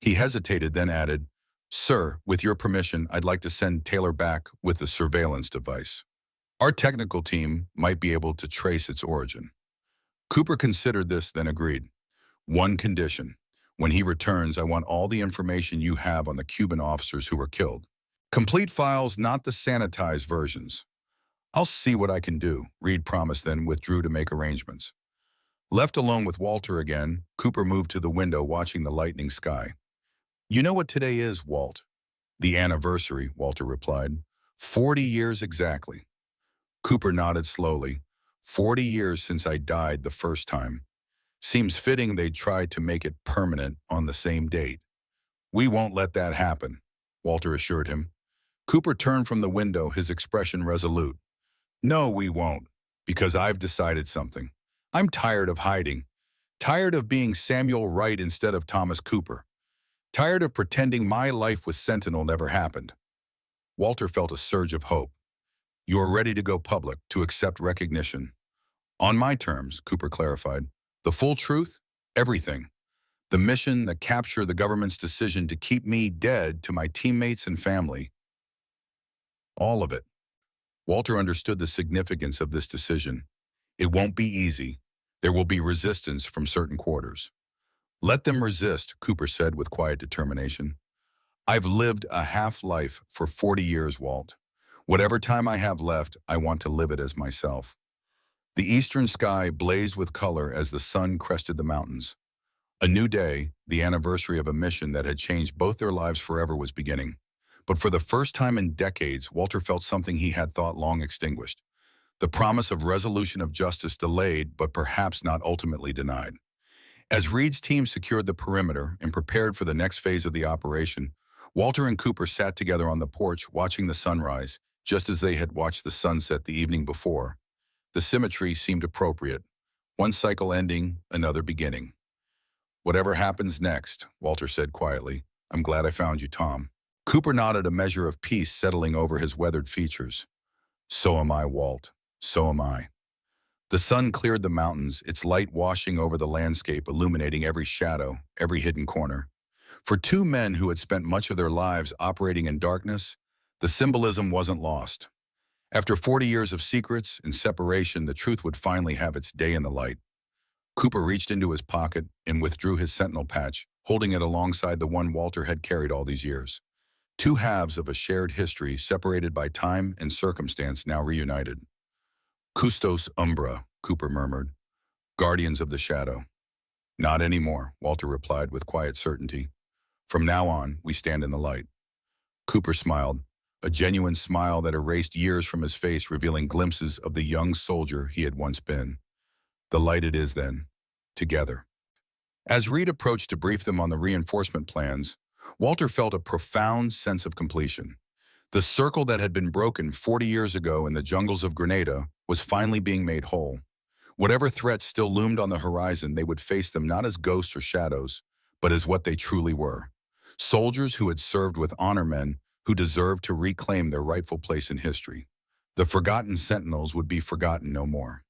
He hesitated, then added, Sir, with your permission, I'd like to send Taylor back with the surveillance device. Our technical team might be able to trace its origin. Cooper considered this, then agreed. One condition. When he returns, I want all the information you have on the Cuban officers who were killed. Complete files, not the sanitized versions. I'll see what I can do, Reed promised, then withdrew to make arrangements. Left alone with Walter again, Cooper moved to the window watching the lightening sky. You know what today is, Walt? The anniversary, Walter replied. 40 years exactly. Cooper nodded slowly. 40 years since I died the first time. Seems fitting they'd tried to make it permanent on the same date. We won't let that happen, Walter assured him. Cooper turned from the window, his expression resolute. No, we won't, because I've decided something. I'm tired of hiding. Tired of being Samuel Wright instead of Thomas Cooper. Tired of pretending my life with Sentinel never happened. Walter felt a surge of hope. You're ready to go public, to accept recognition. On my terms, Cooper clarified. The full truth? Everything. The mission, the capture, the government's decision to keep me dead to my teammates and family. All of it. Walter understood the significance of this decision. It won't be easy. There will be resistance from certain quarters. Let them resist, Cooper said with quiet determination. I've lived a half-life for 40 years, Walt. Whatever time I have left, I want to live it as myself. The eastern sky blazed with color as the sun crested the mountains. A new day, the anniversary of a mission that had changed both their lives forever, was beginning. But for the first time in decades, Walter felt something he had thought long extinguished. The promise of resolution of justice delayed, but perhaps not ultimately denied. As Reed's team secured the perimeter and prepared for the next phase of the operation, Walter and Cooper sat together on the porch watching the sunrise, just as they had watched the sunset the evening before. The symmetry seemed appropriate. One cycle ending, another beginning. Whatever happens next, Walter said quietly, I'm glad I found you, Tom. Cooper nodded, a measure of peace settling over his weathered features. So am I, Walt. So am I. The sun cleared the mountains, its light washing over the landscape, illuminating every shadow, every hidden corner. For two men who had spent much of their lives operating in darkness, the symbolism wasn't lost. After 40 years of secrets and separation, the truth would finally have its day in the light. Cooper reached into his pocket and withdrew his sentinel patch, holding it alongside the one Walter had carried all these years. Two halves of a shared history separated by time and circumstance, now reunited. Custos Umbra, Cooper murmured. Guardians of the shadow. Not anymore, Walter replied with quiet certainty. From now on, we stand in the light. Cooper smiled, a genuine smile that erased years from his face, revealing glimpses of the young soldier he had once been. The light it is then, together. As Reed approached to brief them on the reinforcement plans, Walter felt a profound sense of completion. The circle that had been broken 40 years ago in the jungles of Grenada was finally being made whole. Whatever threats still loomed on the horizon, they would face them not as ghosts or shadows, but as what they truly were. Soldiers who had served with honor, men who deserved to reclaim their rightful place in history. The forgotten sentinels would be forgotten no more.